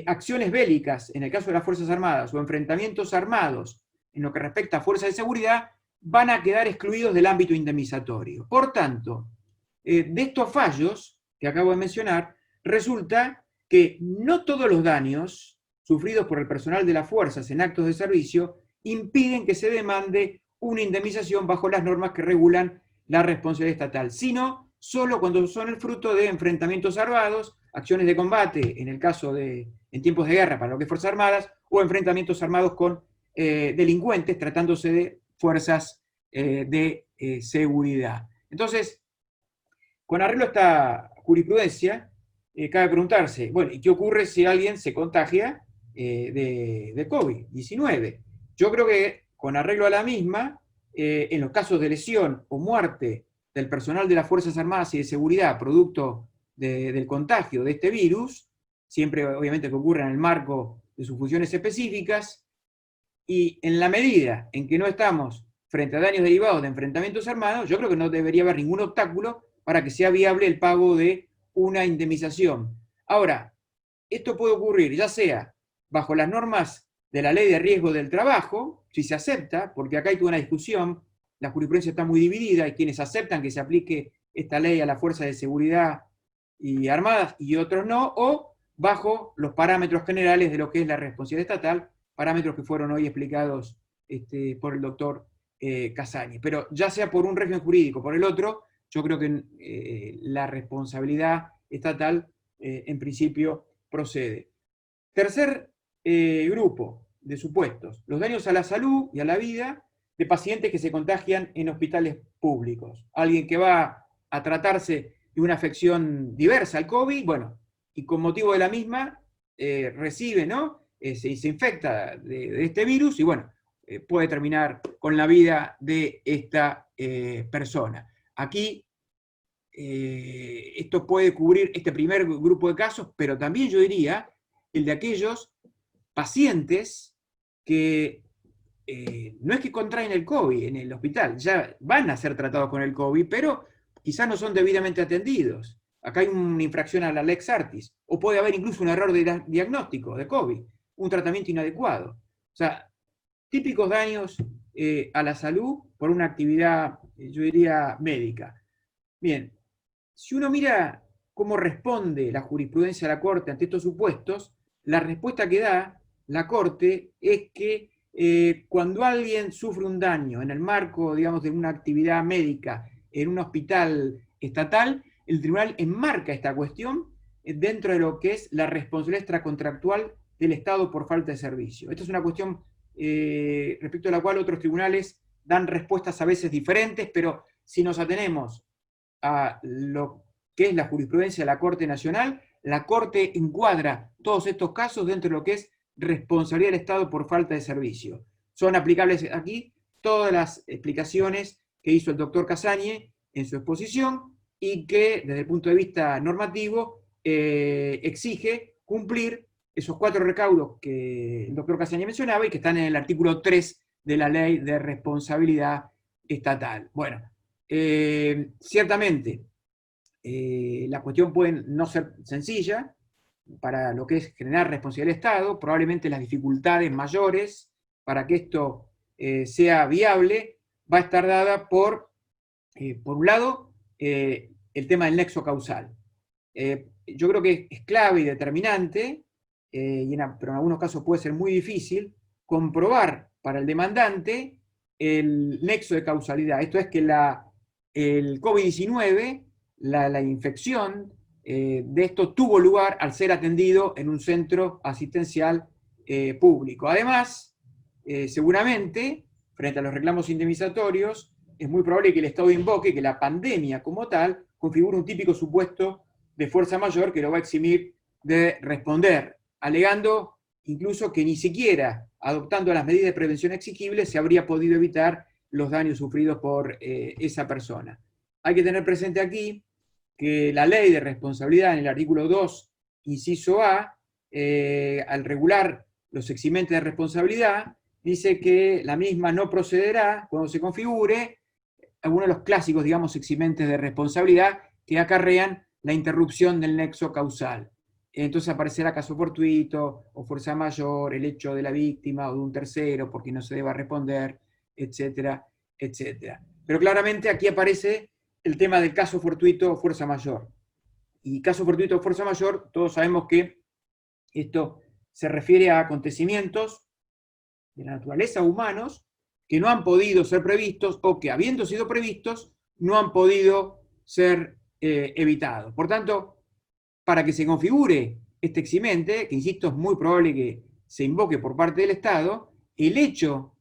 acciones bélicas, en el caso de las Fuerzas Armadas, o enfrentamientos armados, en lo que respecta a fuerzas de seguridad, van a quedar excluidos del ámbito indemnizatorio. Por tanto, de estos fallos que acabo de mencionar, resulta que no todos los daños sufridos por el personal de las fuerzas en actos de servicio impiden que se demande una indemnización bajo las normas que regulan la responsabilidad estatal, sino solo cuando son el fruto de enfrentamientos armados, acciones de combate, en el caso en tiempos de guerra para lo que es Fuerzas Armadas, o enfrentamientos armados con delincuentes, tratándose de fuerzas de seguridad. Entonces, con arreglo a esta jurisprudencia, cabe preguntarse, bueno, ¿y qué ocurre si alguien se contagia de COVID-19? Yo creo que, con arreglo a la misma, en los casos de lesión o muerte del personal de las Fuerzas Armadas y de Seguridad producto del contagio de este virus, siempre obviamente que ocurra en el marco de sus funciones específicas, y en la medida en que no estamos frente a daños derivados de enfrentamientos armados, yo creo que no debería haber ningún obstáculo para que sea viable el pago de una indemnización. Ahora, esto puede ocurrir ya sea bajo las normas de la Ley de Riesgo del Trabajo, si se acepta, porque acá hay toda una discusión, la jurisprudencia está muy dividida, hay quienes aceptan que se aplique esta ley a las fuerzas de seguridad y armadas y otros no, o bajo los parámetros generales de lo que es la responsabilidad estatal, parámetros que fueron hoy explicados por el doctor Casañi. Pero ya sea por un régimen jurídico o por el otro, yo creo que la responsabilidad estatal en principio procede. Tercer grupo de supuestos, los daños a la salud y a la vida de pacientes que se contagian en hospitales públicos. Alguien que va a tratarse de una afección diversa al COVID, bueno, y con motivo de la misma recibe, ¿no? Se infecta de este virus y bueno, puede terminar con la vida de esta persona. Aquí esto puede cubrir este primer grupo de casos, pero también yo diría el de aquellos pacientes que no es que contraen el COVID en el hospital, ya van a ser tratados con el COVID, pero quizás no son debidamente atendidos. Acá hay una infracción a la Lex Artis, o puede haber incluso un error de diagnóstico de COVID, un tratamiento inadecuado. O sea, típicos daños a la salud por una actividad, yo diría, médica. Bien, si uno mira cómo responde la jurisprudencia de la Corte ante estos supuestos, la respuesta que da la Corte es que cuando alguien sufre un daño en el marco, digamos, de una actividad médica en un hospital estatal, el tribunal enmarca esta cuestión dentro de lo que es la responsabilidad extracontractual del Estado por falta de servicio. Esta es una cuestión respecto a la cual otros tribunales dan respuestas a veces diferentes, pero si nos atenemos a lo que es la jurisprudencia de la Corte Nacional, la Corte encuadra todos estos casos dentro de lo que es responsabilidad del Estado por falta de servicio. Son aplicables aquí todas las explicaciones que hizo el doctor Casañi en su exposición y que, desde el punto de vista normativo, exige cumplir esos 4 recaudos que el doctor Casañi mencionaba y que están en el artículo 3 de la Ley de Responsabilidad Estatal. Bueno, ciertamente, la cuestión puede no ser sencilla para lo que es generar responsabilidad del Estado, probablemente las dificultades mayores para que esto sea viable va a estar dada por un lado, el tema del nexo causal. Yo creo que es clave y determinante, pero en algunos casos puede ser muy difícil, comprobar para el demandante el nexo de causalidad. Esto es que el COVID-19, la infección de esto tuvo lugar al ser atendido en un centro asistencial público. Además, seguramente, frente a los reclamos indemnizatorios, es muy probable que el Estado invoque que la pandemia como tal configura un típico supuesto de fuerza mayor que lo va a eximir de responder, alegando incluso que ni siquiera adoptando las medidas de prevención exigibles se habría podido evitar los daños sufridos por esa persona. Hay que tener presente aquí que la ley de responsabilidad en el artículo 2, inciso A, al regular los eximentes de responsabilidad, dice que la misma no procederá cuando se configure algunos de los clásicos, digamos, eximentes de responsabilidad que acarrean la interrupción del nexo causal. Entonces aparecerá caso fortuito o fuerza mayor, el hecho de la víctima o de un tercero porque no se deba responder, etcétera, etcétera. Pero claramente aquí aparece el tema del caso fortuito o fuerza mayor. Y caso fortuito o fuerza mayor, todos sabemos que esto se refiere a acontecimientos de la naturaleza humanos que no han podido ser previstos o que, habiendo sido previstos, no han podido ser evitados. Por tanto, para que se configure este eximente, que insisto es muy probable que se invoque por parte del Estado, el hecho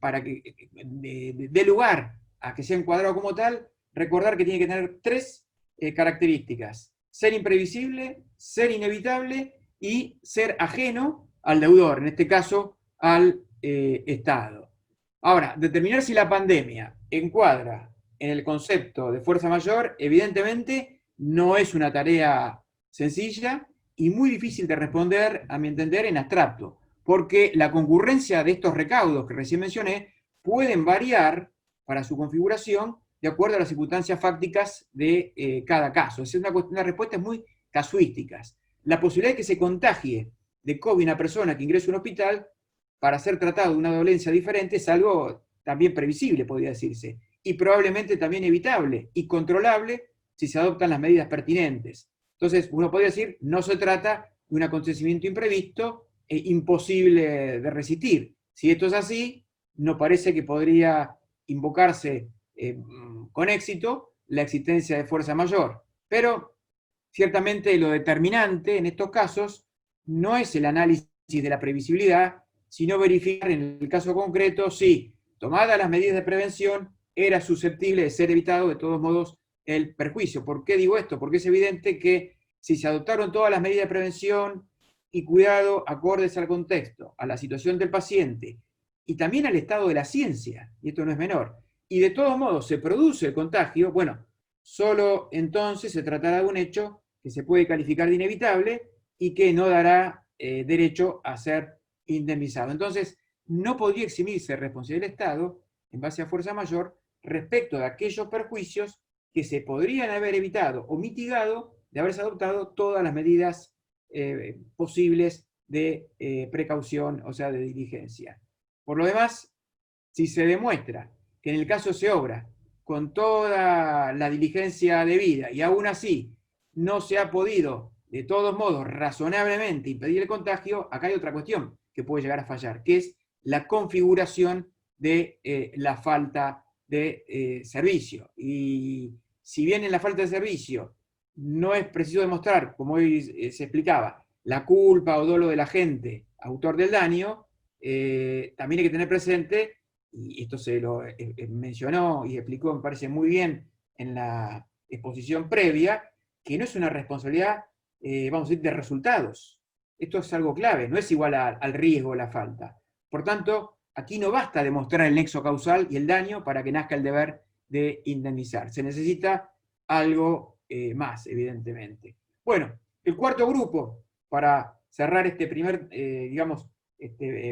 para que dé lugar a que sea encuadrado como tal, recordar que tiene que tener 3 características: ser imprevisible, ser inevitable y ser ajeno al deudor, en este caso al Estado. Ahora, determinar si la pandemia encuadra en el concepto de fuerza mayor, evidentemente no es una tarea sencilla y muy difícil de responder, a mi entender, en abstracto, porque la concurrencia de estos recaudos que recién mencioné pueden variar para su configuración de acuerdo a las circunstancias fácticas de cada caso. Es una respuesta muy casuísticas. La posibilidad de que se contagie de COVID una persona que ingresa a un hospital para ser tratado de una dolencia diferente es algo también previsible, podría decirse. y probablemente también evitable y controlable si se adoptan las medidas pertinentes. Entonces, uno podría decir, no se trata de un acontecimiento imprevisto e imposible de resistir. Si esto es así, no parece que podría invocarse con éxito la existencia de fuerza mayor. Pero, ciertamente, lo determinante en estos casos no es el análisis de la previsibilidad, sino verificar en el caso concreto si, tomadas las medidas de prevención, era susceptible de ser evitado de todos modos el perjuicio. ¿Por qué digo esto? Porque es evidente que si se adoptaron todas las medidas de prevención y cuidado acordes al contexto, a la situación del paciente y también al estado de la ciencia, y esto no es menor, y de todos modos se produce el contagio, bueno, solo entonces se tratará de un hecho que se puede calificar de inevitable y que no dará derecho a ser indemnizado. Entonces, no podría eximirse responsabilidad del Estado, en base a fuerza mayor, respecto de aquellos perjuicios que se podrían haber evitado o mitigado de haberse adoptado todas las medidas posibles de precaución, o sea, de diligencia. Por lo demás, si se demuestra que en el caso se obra con toda la diligencia debida y aún así no se ha podido, de todos modos, razonablemente impedir el contagio, acá hay otra cuestión que puede llegar a fallar, que es la configuración de la falta de servicio. Y si bien en la falta de servicio no es preciso demostrar, como hoy se explicaba, la culpa o dolo del agente autor del daño, también hay que tener presente, y esto se lo mencionó y explicó, me parece muy bien, en la exposición previa, que no es una responsabilidad, vamos a decir, de resultados. Esto es algo clave, no es igual al riesgo o la falta. Por tanto, aquí no basta demostrar el nexo causal y el daño para que nazca el deber de indemnizar. Se necesita algo más, evidentemente. Bueno, el cuarto grupo, para cerrar este primer, digamos,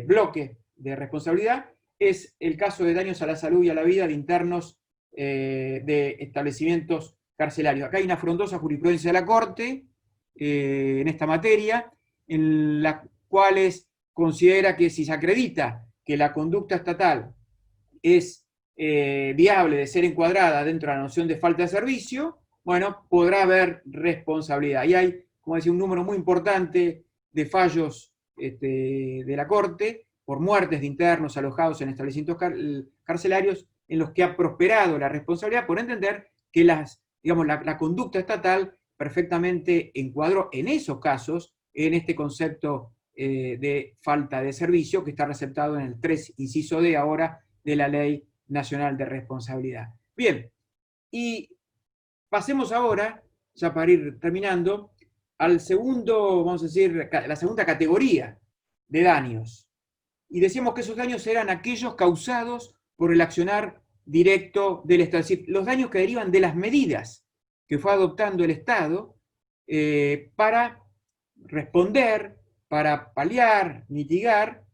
bloque de responsabilidad, es el caso de daños a la salud y a la vida de internos de establecimientos carcelarios. Acá hay una frondosa jurisprudencia de la Corte en esta materia, en la cual considera que si se acredita que la conducta estatal es viable de ser encuadrada dentro de la noción de falta de servicio, bueno, podrá haber responsabilidad. Y hay, como decía, un número muy importante de fallos de la Corte por muertes de internos alojados en establecimientos carcelarios en los que ha prosperado la responsabilidad por entender que la conducta estatal perfectamente encuadró en esos casos en este concepto de falta de servicio que está receptado en el 3, inciso D ahora, de la Ley Nacional de Responsabilidad. Bien, y pasemos ahora, ya para ir terminando, al segundo, vamos a decir, la segunda categoría de daños. Y decíamos que esos daños eran aquellos causados por el accionar directo del Estado, es decir, los daños que derivan de las medidas que fue adoptando el Estado para responder, para paliar, mitigar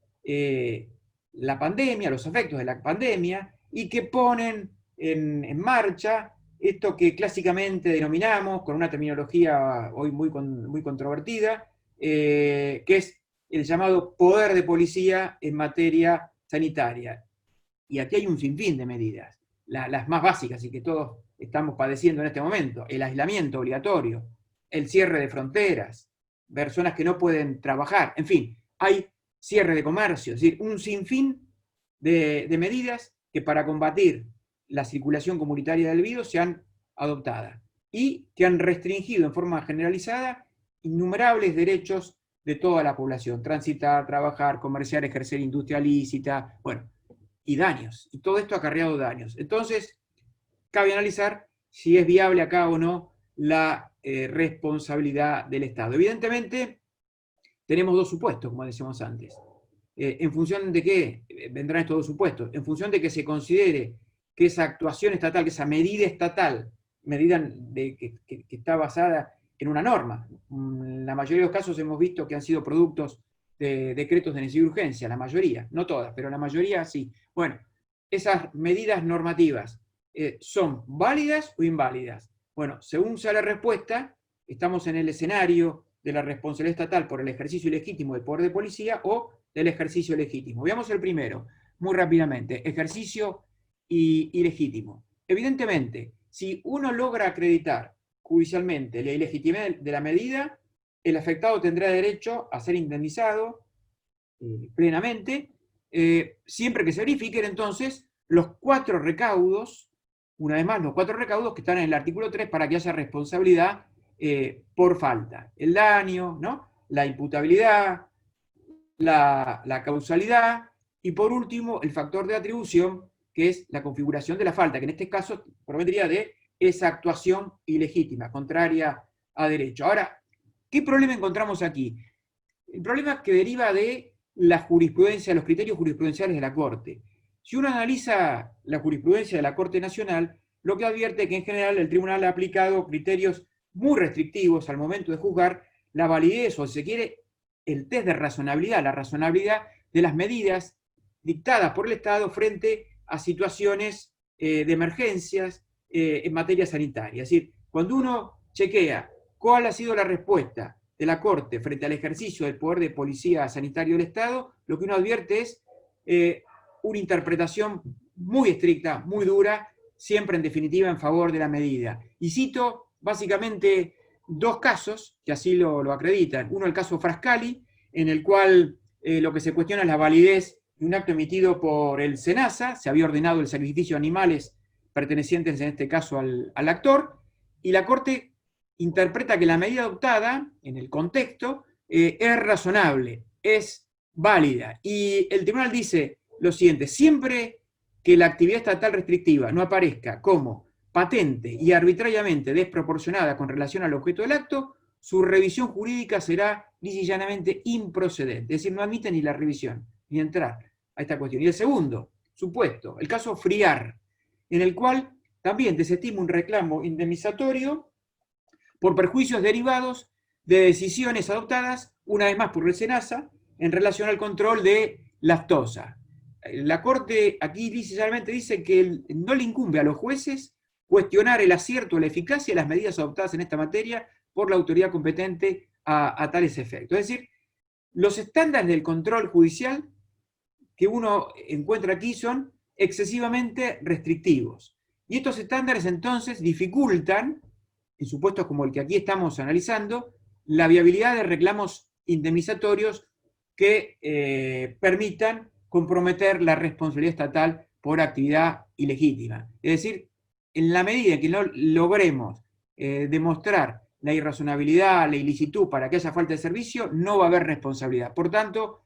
la pandemia, los efectos de la pandemia, y que ponen en marcha esto que clásicamente denominamos, con una terminología hoy muy controvertida, que es el llamado poder de policía en materia sanitaria. Y aquí hay un sinfín de medidas, las más básicas y que todos estamos padeciendo en este momento: el aislamiento obligatorio, el cierre de fronteras, personas que no pueden trabajar, en fin, hay cierre de comercio, es decir, un sinfín de medidas que para combatir la circulación comunitaria del virus se han adoptado y que han restringido en forma generalizada innumerables derechos de toda la población: transitar, trabajar, comerciar, ejercer industria lícita, bueno, y daños, y todo esto ha acarreado daños. Entonces, cabe analizar si es viable acá o no la responsabilidad del Estado. Evidentemente, tenemos dos supuestos, como decíamos antes. ¿En función de qué vendrán estos dos supuestos? En función de que se considere que esa actuación estatal, que esa medida estatal, medida que está basada en una norma. En la mayoría de los casos hemos visto que han sido productos de decretos de necesidad y urgencia, la mayoría, no todas, pero la mayoría sí. Bueno, esas medidas normativas ¿son válidas o inválidas? Bueno, según sea la respuesta, estamos en el escenario de la responsabilidad estatal por el ejercicio ilegítimo del poder de policía o del ejercicio legítimo. Veamos el primero, muy rápidamente: ejercicio ilegítimo. evidentemente, si uno logra acreditar judicialmente la ilegitimidad de la medida, el afectado tendrá derecho a ser indemnizado plenamente, siempre que se verifiquen entonces los 4 recaudos, una vez más, los 4 recaudos que están en el artículo 3 para que haya responsabilidad por falta. El daño, ¿no? La imputabilidad, la causalidad y por último el factor de atribución, que es la configuración de la falta, que en este caso provendría de esa actuación ilegítima, contraria a derecho. Ahora, ¿qué problema encontramos aquí? El problema que deriva de la jurisprudencia, los criterios jurisprudenciales de la Corte. Si uno analiza la jurisprudencia de la Corte Nacional, lo que advierte es que en general el tribunal ha aplicado criterios muy restrictivos al momento de juzgar la validez, o si se quiere, el test de razonabilidad, la razonabilidad de las medidas dictadas por el Estado frente a situaciones de emergencias en materia sanitaria. Es decir, cuando uno chequea cuál ha sido la respuesta de la Corte frente al ejercicio del poder de policía sanitario del Estado, lo que uno advierte es una interpretación muy estricta, muy dura, siempre en definitiva en favor de la medida. Y cito básicamente 2 casos que así lo acreditan. Uno, el caso Frascali, en el cual lo que se cuestiona es la validez de un acto emitido por el SENASA, se había ordenado el sacrificio de animales pertenecientes en este caso al actor, y la Corte interpreta que la medida adoptada, en el contexto, es razonable, es válida. Y el tribunal dice lo siguiente: siempre que la actividad estatal restrictiva no aparezca como patente y arbitrariamente desproporcionada con relación al objeto del acto, su revisión jurídica será lisa y llanamente improcedente. Es decir, no admite ni la revisión, ni entrar a esta cuestión. Y el segundo supuesto, el caso Friar, en el cual también desestima un reclamo indemnizatorio por perjuicios derivados de decisiones adoptadas, una vez más por el SENASA, en relación al control de lactosa. La Corte aquí literalmente dice que no le incumbe a los jueces cuestionar el acierto o la eficacia de las medidas adoptadas en esta materia por la autoridad competente a tales efectos. Es decir, los estándares del control judicial que uno encuentra aquí son excesivamente restrictivos. Y estos estándares entonces dificultan, en supuestos como el que aquí estamos analizando, la viabilidad de reclamos indemnizatorios que permitan comprometer la responsabilidad estatal por actividad ilegítima. Es decir, en la medida en que no logremos demostrar la irrazonabilidad, la ilicitud para que haya falta de servicio, no va a haber responsabilidad. Por tanto,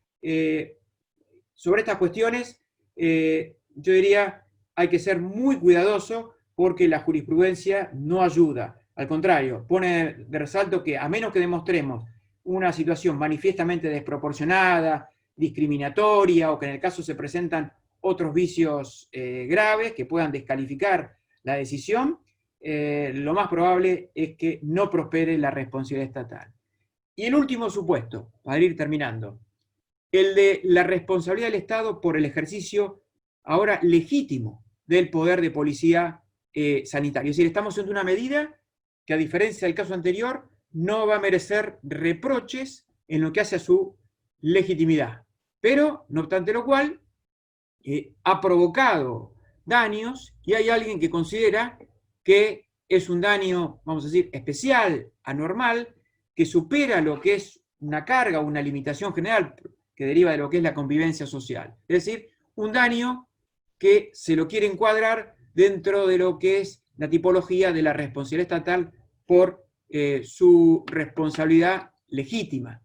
sobre estas cuestiones, yo diría, hay que ser muy cuidadoso porque la jurisprudencia no ayuda. Al contrario, pone de resalto que a menos que demostremos una situación manifiestamente desproporcionada, discriminatoria, o que en el caso se presentan otros vicios graves que puedan descalificar la decisión, lo más probable es que no prospere la responsabilidad estatal. Y el último supuesto, para ir terminando, el de la responsabilidad del Estado por el ejercicio ahora legítimo del poder de policía sanitario. Es decir, estamos ante una medida que, a diferencia del caso anterior, no va a merecer reproches en lo que hace a su legitimidad. Pero, no obstante lo cual, ha provocado daños y hay alguien que considera que es un daño, vamos a decir, especial, anormal, que supera lo que es una carga o una limitación general que deriva de lo que es la convivencia social. Es decir, un daño que se lo quiere encuadrar dentro de lo que es la tipología de la responsabilidad estatal por su responsabilidad legítima,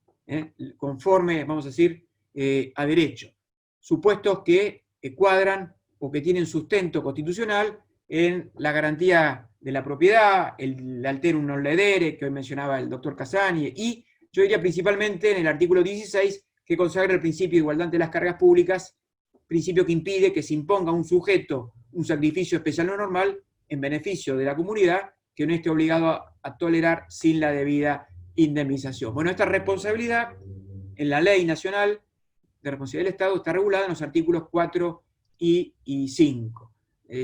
conforme, vamos a decir, a derecho. Supuestos que cuadran o que tienen sustento constitucional en la garantía de la propiedad, el alterum non ledere, que hoy mencionaba el doctor Casani, y yo diría principalmente en el artículo 16, que consagra el principio de igualdad ante las cargas públicas, principio que impide que se imponga a un sujeto un sacrificio especial o normal en beneficio de la comunidad que no esté obligado a tolerar sin la debida indemnización. Bueno, esta responsabilidad en la Ley Nacional de Responsabilidad del Estado está regulada en los artículos 4 y 5.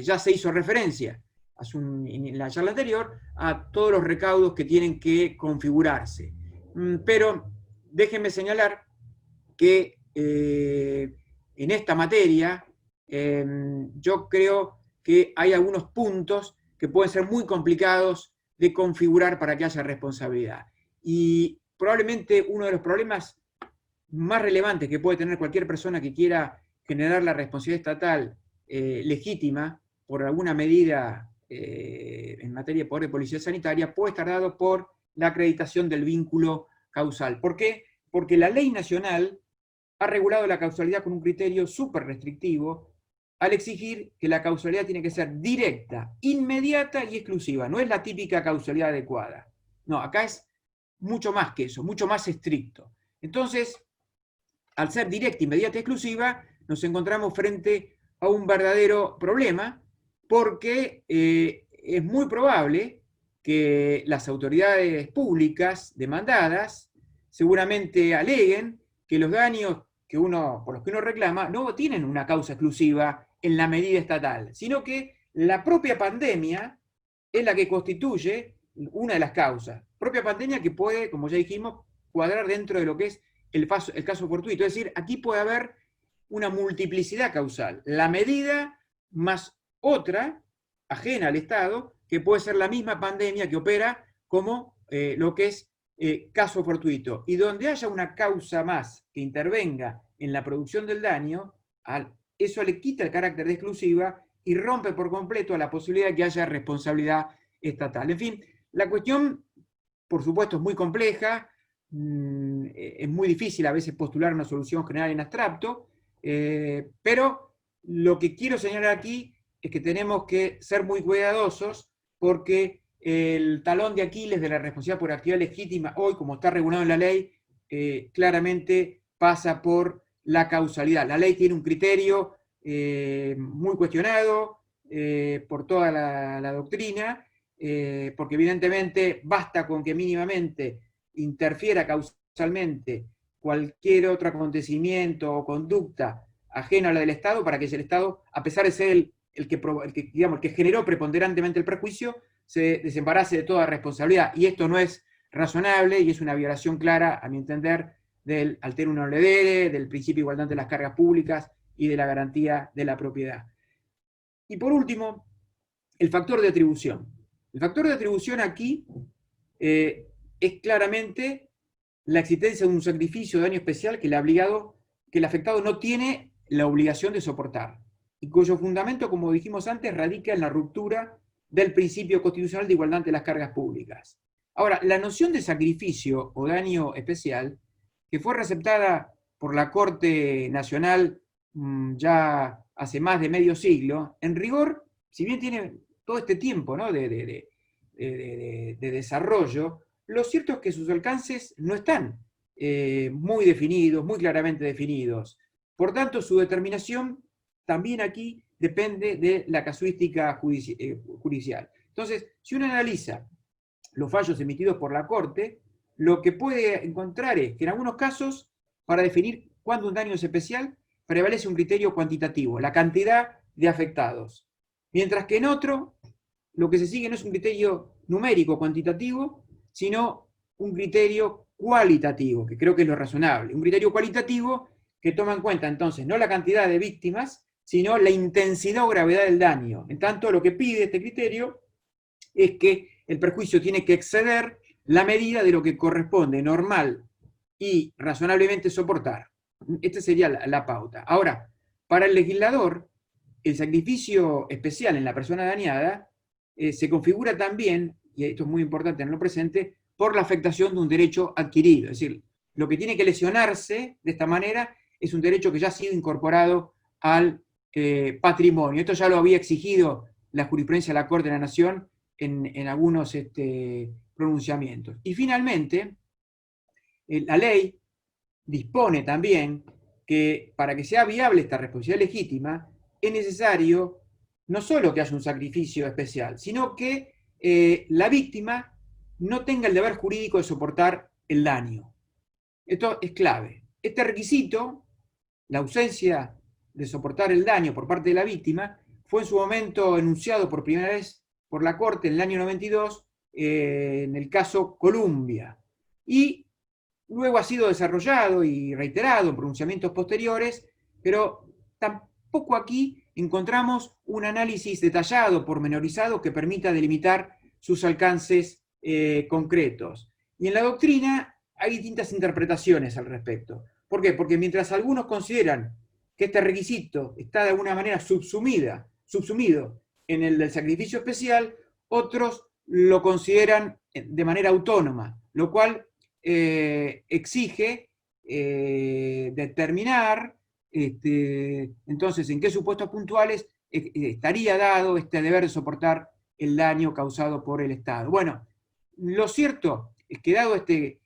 Ya se hizo referencia en la charla anterior a todos los recaudos que tienen que configurarse. Pero déjenme señalar que en esta materia yo creo que hay algunos puntos que pueden ser muy complicados de configurar para que haya responsabilidad. Y probablemente uno de los problemas más relevantes que puede tener cualquier persona que quiera generar la responsabilidad estatal legítima por alguna medida en materia de poder de policía sanitaria puede estar dado por la acreditación del vínculo causal. ¿Por qué? Porque la ley nacional ha regulado la causalidad con un criterio súper restrictivo al exigir que la causalidad tiene que ser directa, inmediata y exclusiva. No es la típica causalidad adecuada. No, acá es mucho más que eso, mucho más estricto. Entonces, al ser directa, inmediata y exclusiva, nos encontramos frente a un verdadero problema porque es muy probable que las autoridades públicas demandadas seguramente aleguen que los daños por los que uno reclama no tienen una causa exclusiva en la medida estatal, sino que la propia pandemia es la que constituye una de las causas. Propia pandemia que puede, como ya dijimos, cuadrar dentro de lo que es el caso fortuito. Es decir, aquí puede haber una multiplicidad causal. La medida más otra, ajena al Estado, que puede ser la misma pandemia que opera como lo que es caso fortuito. Y donde haya una causa más que intervenga en la producción del daño, eso le quita el carácter de exclusiva y rompe por completo la posibilidad de que haya responsabilidad estatal. En fin, la cuestión, por supuesto, es muy compleja, es muy difícil a veces postular una solución general en abstracto, pero lo que quiero señalar aquí es que tenemos que ser muy cuidadosos porque el talón de Aquiles de la responsabilidad por actividad legítima, hoy como está regulado en la ley, claramente pasa por la causalidad. La ley tiene un criterio muy cuestionado por toda la doctrina, porque evidentemente basta con que mínimamente interfiera causalmente cualquier otro acontecimiento o conducta ajena a la del Estado para que el Estado, a pesar de ser el que generó preponderantemente el perjuicio, se desembarace de toda responsabilidad. Y esto no es razonable y es una violación clara, a mi entender, del alterum non ledere, del principio de igualdad de las cargas públicas y de la garantía de la propiedad. Y por último, el factor de atribución. El factor de atribución aquí es claramente la existencia de un sacrificio de daño especial que el afectado no tiene la obligación de soportar, y cuyo fundamento, como dijimos antes, radica en la ruptura del principio constitucional de igualdad de las cargas públicas. Ahora, la noción de sacrificio o daño especial, que fue receptada por la Corte Nacional ya hace más de medio siglo, en rigor, si bien tiene todo este tiempo, ¿no?, de desarrollo, lo cierto es que sus alcances no están muy definidos, muy claramente definidos. Por tanto, su determinación también aquí depende de la casuística judicial. Entonces, si uno analiza los fallos emitidos por la Corte, lo que puede encontrar es que en algunos casos, para definir cuándo un daño es especial, prevalece un criterio cuantitativo, la cantidad de afectados. Mientras que en otro, lo que se sigue no es un criterio numérico, cuantitativo, sino un criterio cualitativo, que creo que es lo razonable. Un criterio cualitativo que toma en cuenta entonces no la cantidad de víctimas, sino la intensidad o gravedad del daño. En tanto, lo que pide este criterio es que el perjuicio tiene que exceder la medida de lo que corresponde normal y razonablemente soportar. Esta sería la pauta. Ahora, para el legislador, el sacrificio especial en la persona dañada se configura también, y esto es muy importante en lo presente, por la afectación de un derecho adquirido. Es decir, lo que tiene que lesionarse de esta manera es un derecho que ya ha sido incorporado al patrimonio. Esto ya lo había exigido la jurisprudencia de la Corte de la Nación en algunos pronunciamientos. Y finalmente, la ley dispone también que para que sea viable esta responsabilidad legítima, es necesario no solo que haya un sacrificio especial, sino que la víctima no tenga el deber jurídico de soportar el daño. Esto es clave. Este requisito, la ausencia de soportar el daño por parte de la víctima, fue en su momento enunciado por primera vez por la Corte en el año 92, en el caso Columbia. Y luego ha sido desarrollado y reiterado en pronunciamientos posteriores, pero tampoco aquí encontramos un análisis detallado, pormenorizado, que permita delimitar sus alcances concretos. Y en la doctrina hay distintas interpretaciones al respecto. ¿Por qué? Porque mientras algunos consideran que este requisito está de alguna manera subsumido en el del sacrificio especial, otros lo consideran de manera autónoma, lo cual exige determinar entonces en qué supuestos puntuales estaría dado este deber de soportar el daño causado por el Estado. Bueno, lo cierto es que dado si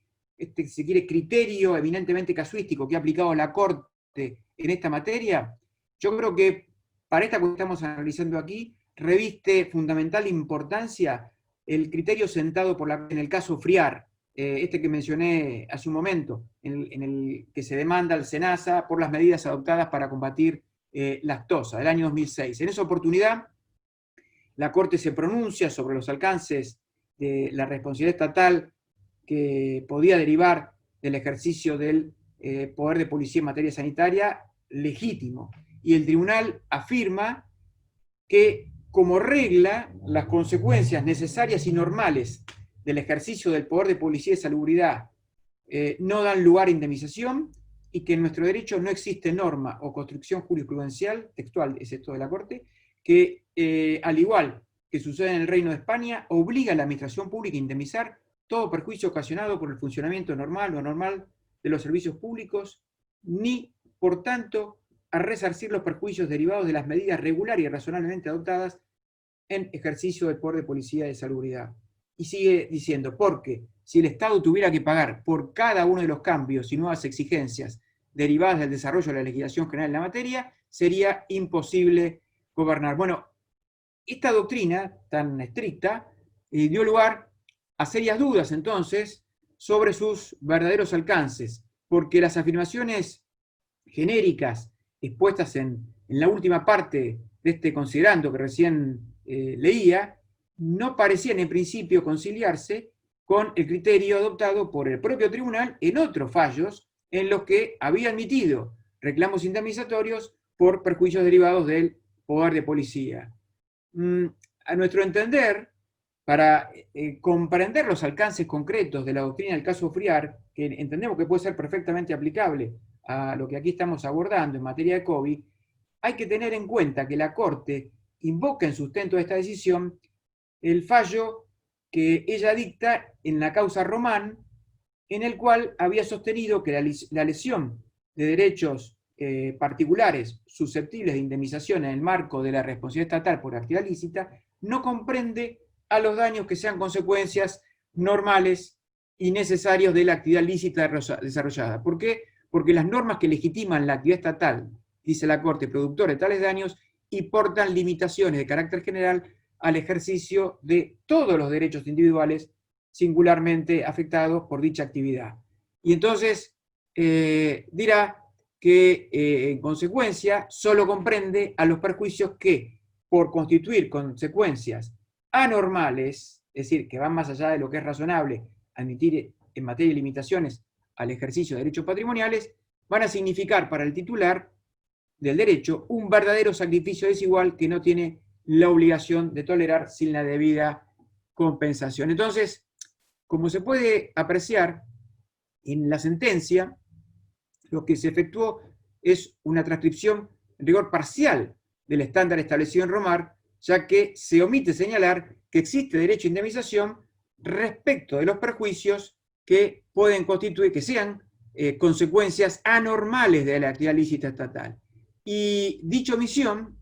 se quiere, criterio eminentemente casuístico que ha aplicado la Corte en esta materia, yo creo que para esta cuestión que estamos analizando aquí, reviste fundamental importancia el criterio sentado en el caso Friar, que mencioné hace un momento, en el que se demanda al SENASA por las medidas adoptadas para combatir la TOSA, del año 2006. En esa oportunidad, la Corte se pronuncia sobre los alcances de la responsabilidad estatal que podía derivar del ejercicio del poder de policía en materia sanitaria legítimo. Y el tribunal afirma que, como regla, las consecuencias necesarias y normales del ejercicio del poder de policía y salubridad no dan lugar a indemnización, y que en nuestro derecho no existe norma o construcción jurisprudencial, textual es esto de la Corte, que al igual que sucede en el Reino de España, obliga a la administración pública a indemnizar todo perjuicio ocasionado por el funcionamiento normal o anormal de los servicios públicos, ni, por tanto, a resarcir los perjuicios derivados de las medidas regular y razonablemente adoptadas en ejercicio del poder de policía y de salubridad. Y sigue diciendo, porque si el Estado tuviera que pagar por cada uno de los cambios y nuevas exigencias derivadas del desarrollo de la legislación general en la materia, sería imposible gobernar. Bueno, esta doctrina tan estricta dio lugar a serias dudas entonces sobre sus verdaderos alcances, porque las afirmaciones genéricas expuestas en la última parte de este considerando que recién leía, no parecían en principio conciliarse con el criterio adoptado por el propio tribunal en otros fallos en los que había admitido reclamos indemnizatorios por perjuicios derivados del poder de policía. A nuestro entender, para comprender los alcances concretos de la doctrina del caso Friar, que entendemos que puede ser perfectamente aplicable a lo que aquí estamos abordando en materia de COVID, hay que tener en cuenta que la Corte invoca en sustento de esta decisión el fallo que ella dicta en la causa Román, en el cual había sostenido que la lesión de derechos particulares susceptibles de indemnización en el marco de la responsabilidad estatal por actividad lícita no comprende a los daños que sean consecuencias normales y necesarios de la actividad lícita desarrollada. ¿Por qué? Porque las normas que legitiman la actividad estatal, dice la Corte, productora de tales daños, importan limitaciones de carácter general al ejercicio de todos los derechos individuales singularmente afectados por dicha actividad. Y entonces dirá que en consecuencia solo comprende a los perjuicios que, por constituir consecuencias anormales, es decir, que van más allá de lo que es razonable admitir en materia de limitaciones al ejercicio de derechos patrimoniales, van a significar para el titular del derecho un verdadero sacrificio desigual que no tiene la obligación de tolerar sin la debida compensación. Entonces, como se puede apreciar en la sentencia, lo que se efectuó es una transcripción en rigor parcial del estándar establecido en Román, ya que se omite señalar que existe derecho a indemnización respecto de los perjuicios que pueden constituir, que sean consecuencias anormales de la actividad lícita estatal. Y dicha omisión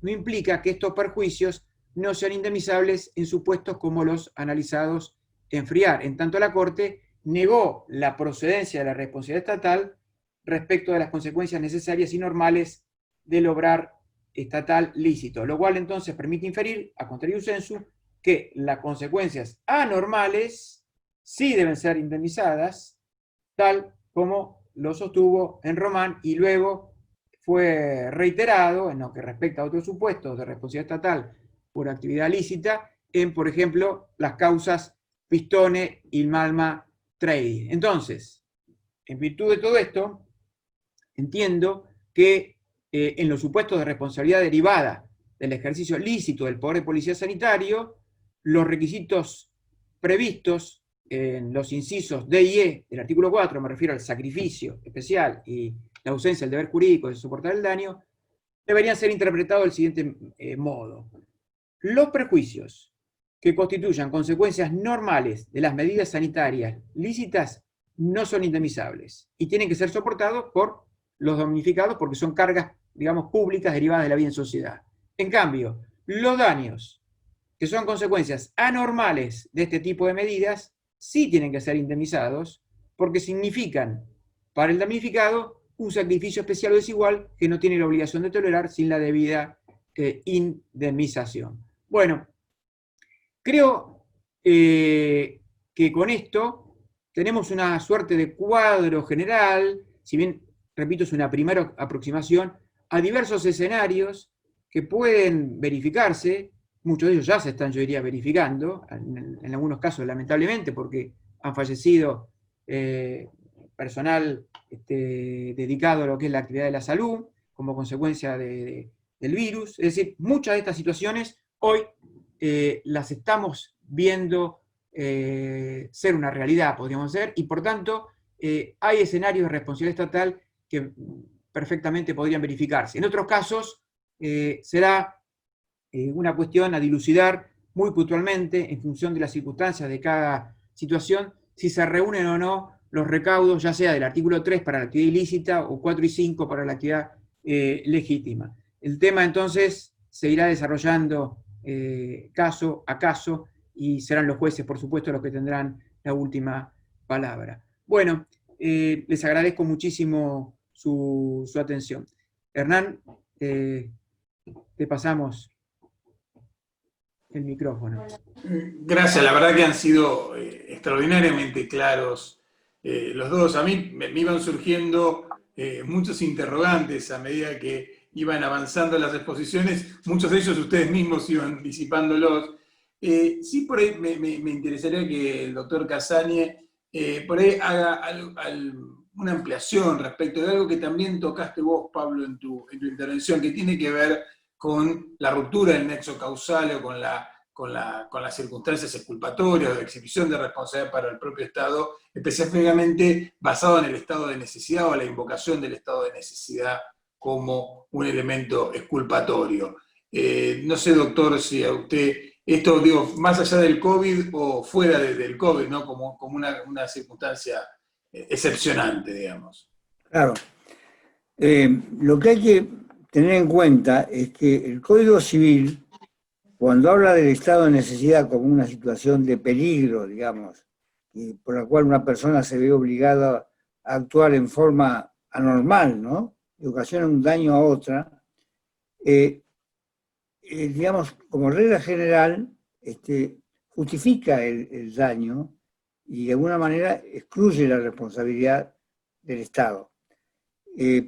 no implica que estos perjuicios no sean indemnizables en supuestos como los analizados en Friar. En tanto, la Corte negó la procedencia de la responsabilidad estatal respecto de las consecuencias necesarias y normales del obrar estatal lícito, lo cual entonces permite inferir, a contrario sensu, que las consecuencias anormales sí deben ser indemnizadas, tal como lo sostuvo en Román y luego fue reiterado en lo que respecta a otros supuestos de responsabilidad estatal por actividad lícita, en, por ejemplo, las causas Pistone y Malma Trading. Entonces, en virtud de todo esto, entiendo que en los supuestos de responsabilidad derivada del ejercicio lícito del poder de policía sanitario, los requisitos previstos en los incisos D y E del artículo 4, me refiero al sacrificio especial y la ausencia del deber jurídico de soportar el daño, deberían ser interpretados del siguiente modo. Los perjuicios que constituyan consecuencias normales de las medidas sanitarias lícitas no son indemnizables y tienen que ser soportados por los damnificados porque son cargas, digamos, públicas derivadas de la vida en sociedad. En cambio, los daños que son consecuencias anormales de este tipo de medidas sí tienen que ser indemnizados porque significan para el damnificado un sacrificio especial o desigual que no tiene la obligación de tolerar sin la debida indemnización. Bueno, creo que con esto tenemos una suerte de cuadro general, si bien, repito, es una primera aproximación, a diversos escenarios que pueden verificarse. Muchos de ellos ya se están, yo diría, verificando, en algunos casos lamentablemente, porque han fallecido personal dedicado a lo que es la actividad de la salud, como consecuencia del virus. Es decir, muchas de estas situaciones hoy las estamos viendo ser una realidad, podríamos ser, y por tanto hay escenarios de responsabilidad estatal que perfectamente podrían verificarse. En otros casos será una cuestión a dilucidar muy puntualmente en función de las circunstancias de cada situación, si se reúnen o no los recaudos, ya sea del artículo 3 para la actividad ilícita o 4 y 5 para la actividad legítima. El tema entonces se irá desarrollando caso a caso y serán los jueces, por supuesto, los que tendrán la última palabra. Bueno, les agradezco muchísimo su atención. Hernán, te pasamos el micrófono. Gracias, la verdad que han sido extraordinariamente claros los dos. A mí me iban surgiendo muchos interrogantes a medida que iban avanzando las exposiciones, muchos de ellos ustedes mismos iban disipándolos. Sí, por ahí me interesaría que el doctor Casagne por ahí haga una ampliación respecto de algo que también tocaste vos, Pablo, en tu intervención, que tiene que ver con la ruptura del nexo causal o con las circunstancias exculpatorias o de exhibición de responsabilidad para el propio Estado, específicamente basado en el estado de necesidad o la invocación del estado de necesidad como un elemento exculpatorio. No sé, doctor, si a usted, esto digo, más allá del COVID o fuera del COVID, ¿no? Como una circunstancia excepcionante, digamos. Claro. Lo que hay que tener en cuenta es que el Código Civil, cuando habla del estado de necesidad como una situación de peligro, digamos, y por la cual una persona se ve obligada a actuar en forma anormal, ¿no? Y ocasiona un daño a otra, digamos, como regla general, justifica el daño y de alguna manera excluye la responsabilidad del Estado.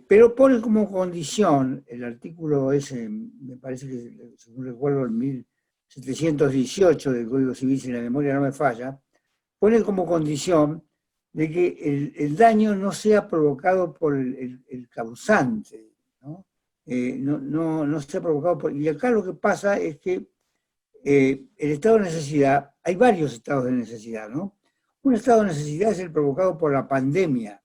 Pero pone como condición, el artículo ese, me parece que, según recuerdo, el 1718 del Código Civil, si la memoria no me falla, pone como condición de que el daño no sea provocado por el causante, ¿no? No sea provocado por... Y acá lo que pasa es que el estado de necesidad, hay varios estados de necesidad, ¿no? Un estado de necesidad es el provocado por la pandemia,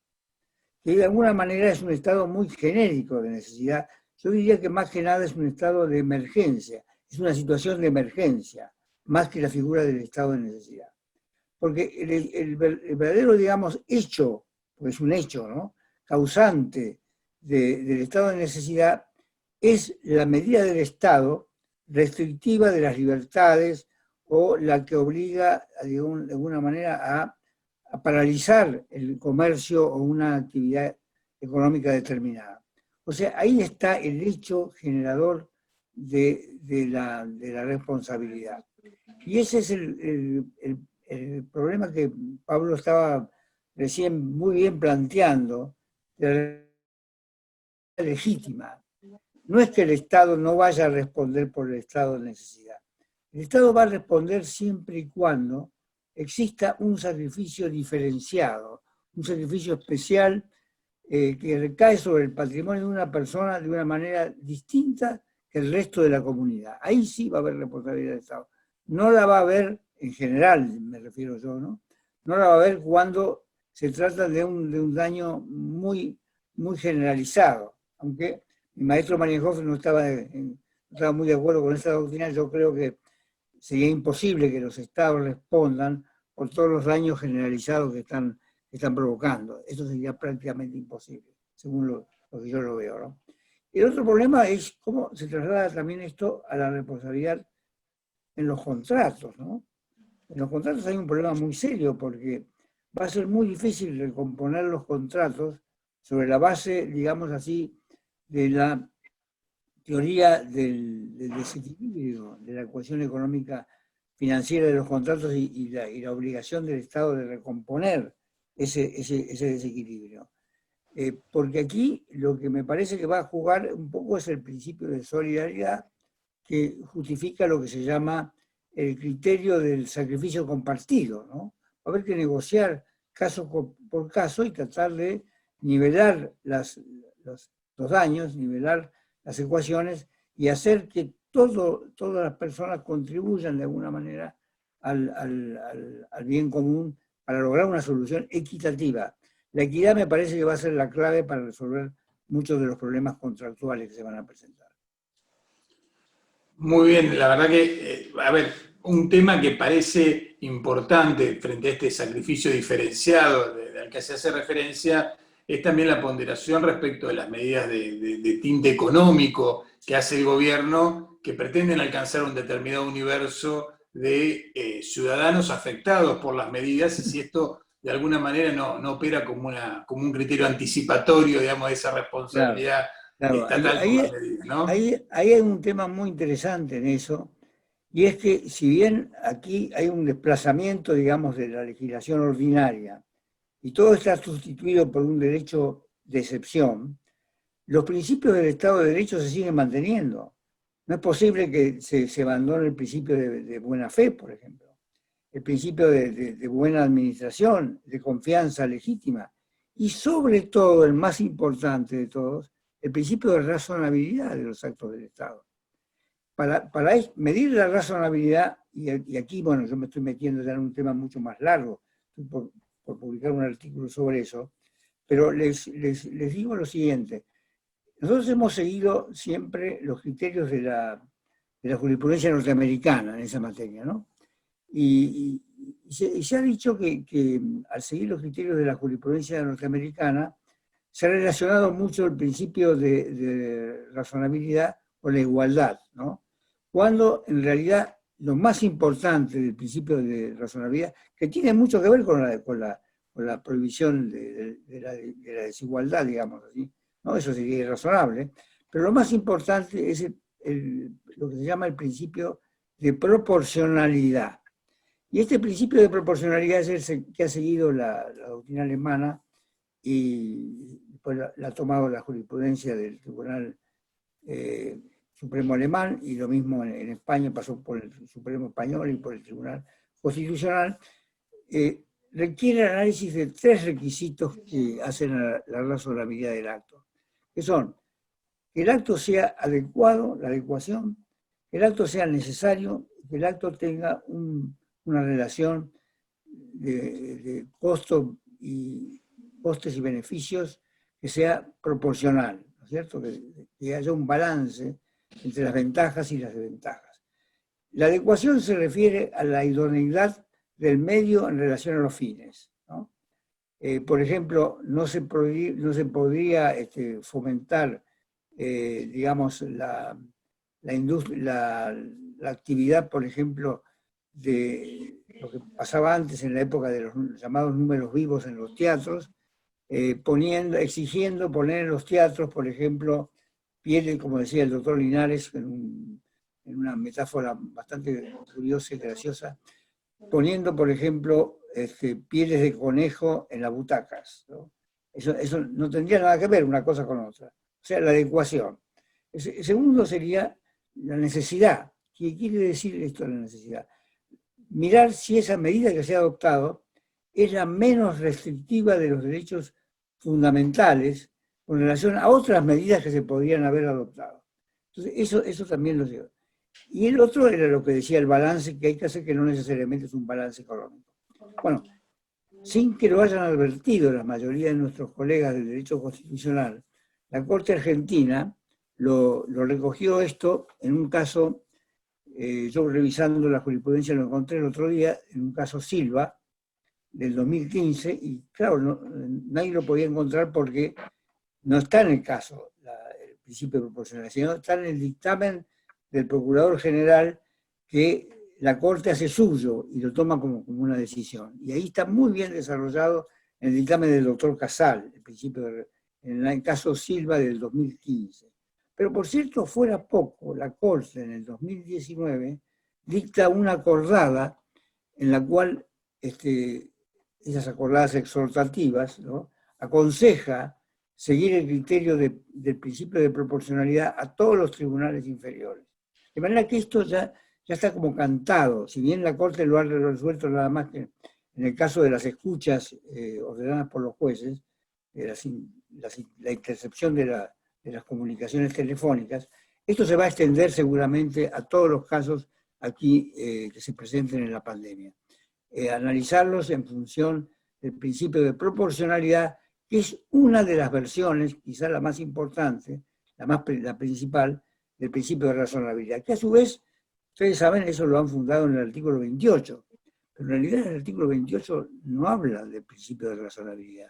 que de alguna manera es un estado muy genérico de necesidad. Yo diría que más que nada es un estado de emergencia, es una situación de emergencia, más que la figura del estado de necesidad. Porque el verdadero, digamos, hecho, pues es un hecho, ¿no?, causante del estado de necesidad es la medida del Estado restrictiva de las libertades o la que obliga, de alguna manera, a paralizar el comercio o una actividad económica determinada. O sea, ahí está el hecho generador de la responsabilidad. Y ese es el problema que Pablo estaba recién muy bien planteando, de la legítima. No es que el Estado no vaya a responder por el estado de necesidad. El Estado va a responder siempre y cuando exista un sacrificio diferenciado, un sacrificio especial que recae sobre el patrimonio de una persona de una manera distinta que el resto de la comunidad. Ahí sí va a haber responsabilidad del Estado. No la va a haber, en general me refiero yo, ¿no? No la va a haber cuando se trata de un daño muy, muy generalizado. Aunque mi maestro Marienhofer no estaba muy de acuerdo con esa doctrina, yo creo que sería imposible que los Estados respondan por todos los daños generalizados que están provocando. Eso sería prácticamente imposible, según lo que yo lo veo, ¿no? El otro problema es cómo se traslada también esto a la responsabilidad en los contratos, ¿no? En los contratos hay un problema muy serio porque va a ser muy difícil recomponer los contratos sobre la base, digamos así, de la teoría del desequilibrio de la ecuación económica financiera de los contratos y la obligación del Estado de recomponer ese desequilibrio. Porque aquí lo que me parece que va a jugar un poco es el principio de solidaridad que justifica lo que se llama el criterio del sacrificio compartido, ¿no? Va a haber que negociar caso por caso y tratar de nivelar los daños, nivelar las ecuaciones y hacer que todas las personas contribuyan de alguna manera al bien común para lograr una solución equitativa. La equidad me parece que va a ser la clave para resolver muchos de los problemas contractuales que se van a presentar. Muy bien, la verdad que, a ver, un tema que parece importante frente a este sacrificio diferenciado al que se hace referencia es también la ponderación respecto de las medidas de tinte económico que hace el gobierno, que pretenden alcanzar un determinado universo de ciudadanos afectados por las medidas, y si esto de alguna manera no opera como un criterio anticipatorio, digamos, de esa responsabilidad estatal por las medidas, ¿no? Ahí hay un tema muy interesante en eso, y es que si bien aquí hay un desplazamiento, digamos, de la legislación ordinaria, y todo está sustituido por un derecho de excepción, los principios del Estado de Derecho se siguen manteniendo. No es posible que se abandone el principio de buena fe, por ejemplo, el principio de buena administración, de confianza legítima, y sobre todo, el más importante de todos, el principio de razonabilidad de los actos del Estado. Para medir la razonabilidad, y aquí, bueno, yo me estoy metiendo ya en un tema mucho más largo, por publicar un artículo sobre eso, pero les digo lo siguiente. Nosotros hemos seguido siempre los criterios de la jurisprudencia norteamericana en esa materia, ¿no? Y se ha dicho que al seguir los criterios de la jurisprudencia norteamericana, se ha relacionado mucho el principio de razonabilidad con la igualdad, ¿no? Cuando en realidad lo más importante del principio de razonabilidad, que tiene mucho que ver con la prohibición de la desigualdad, digamos así, ¿no? Eso sería irrazonable, pero lo más importante es lo que se llama el principio de proporcionalidad. Y este principio de proporcionalidad es el que ha seguido la doctrina alemana y después la ha tomado la jurisprudencia del Tribunal Supremo Alemán, y lo mismo en España pasó por el Supremo Español y por el Tribunal Constitucional. Requiere el análisis de tres requisitos que hacen a la razonabilidad del acto, que son que el acto sea adecuado, la adecuación, que el acto sea necesario, que el acto tenga una relación de costes y beneficios que sea proporcional, ¿no es cierto? Que haya un balance entre las ventajas y las desventajas. La adecuación se refiere a la idoneidad del medio en relación a los fines, ¿no? Por ejemplo, no se podría fomentar, digamos, la actividad, por ejemplo, de lo que pasaba antes en la época de los llamados números vivos en los teatros, exigiendo poner en los teatros, por ejemplo, pieles, como decía el doctor Linares, en una metáfora bastante curiosa y graciosa, poniendo, por ejemplo, pieles de conejo en las butacas, ¿no? Eso no tendría nada que ver una cosa con otra. O sea, la adecuación. El segundo sería la necesidad. ¿Qué quiere decir esto de la necesidad? Mirar si esa medida que se ha adoptado es la menos restrictiva de los derechos fundamentales con relación a otras medidas que se podrían haber adoptado. Entonces, eso también lo lleva. Y el otro era lo que decía el balance que hay que hacer, que no necesariamente es un balance económico. Bueno, sin que lo hayan advertido la mayoría de nuestros colegas del derecho constitucional, la Corte Argentina lo recogió esto en un caso, yo revisando la jurisprudencia lo encontré el otro día, en un caso Silva, del 2015, y claro, nadie lo podía encontrar porque no está en el caso el principio de proporcionalidad, sino está en el dictamen del Procurador General que la Corte hace suyo y lo toma como una decisión. Y ahí está muy bien desarrollado en el dictamen del doctor Casal, en el caso Silva del 2015. Pero por cierto, fuera poco, la Corte en el 2019 dicta una acordada en la cual esas acordadas exhortativas, ¿no?, aconseja seguir el criterio del principio de proporcionalidad a todos los tribunales inferiores. De manera que esto ya está como cantado, si bien la Corte lo ha resuelto nada más que en el caso de las escuchas ordenadas por los jueces, la intercepción de las comunicaciones telefónicas, esto se va a extender seguramente a todos los casos aquí que se presenten en la pandemia. Analizarlos en función del principio de proporcionalidad, que es una de las versiones, quizá la más importante, la principal, del principio de razonabilidad, que a su vez, ustedes saben, eso lo han fundado en el artículo 28, pero en realidad el artículo 28 no habla del principio de razonabilidad.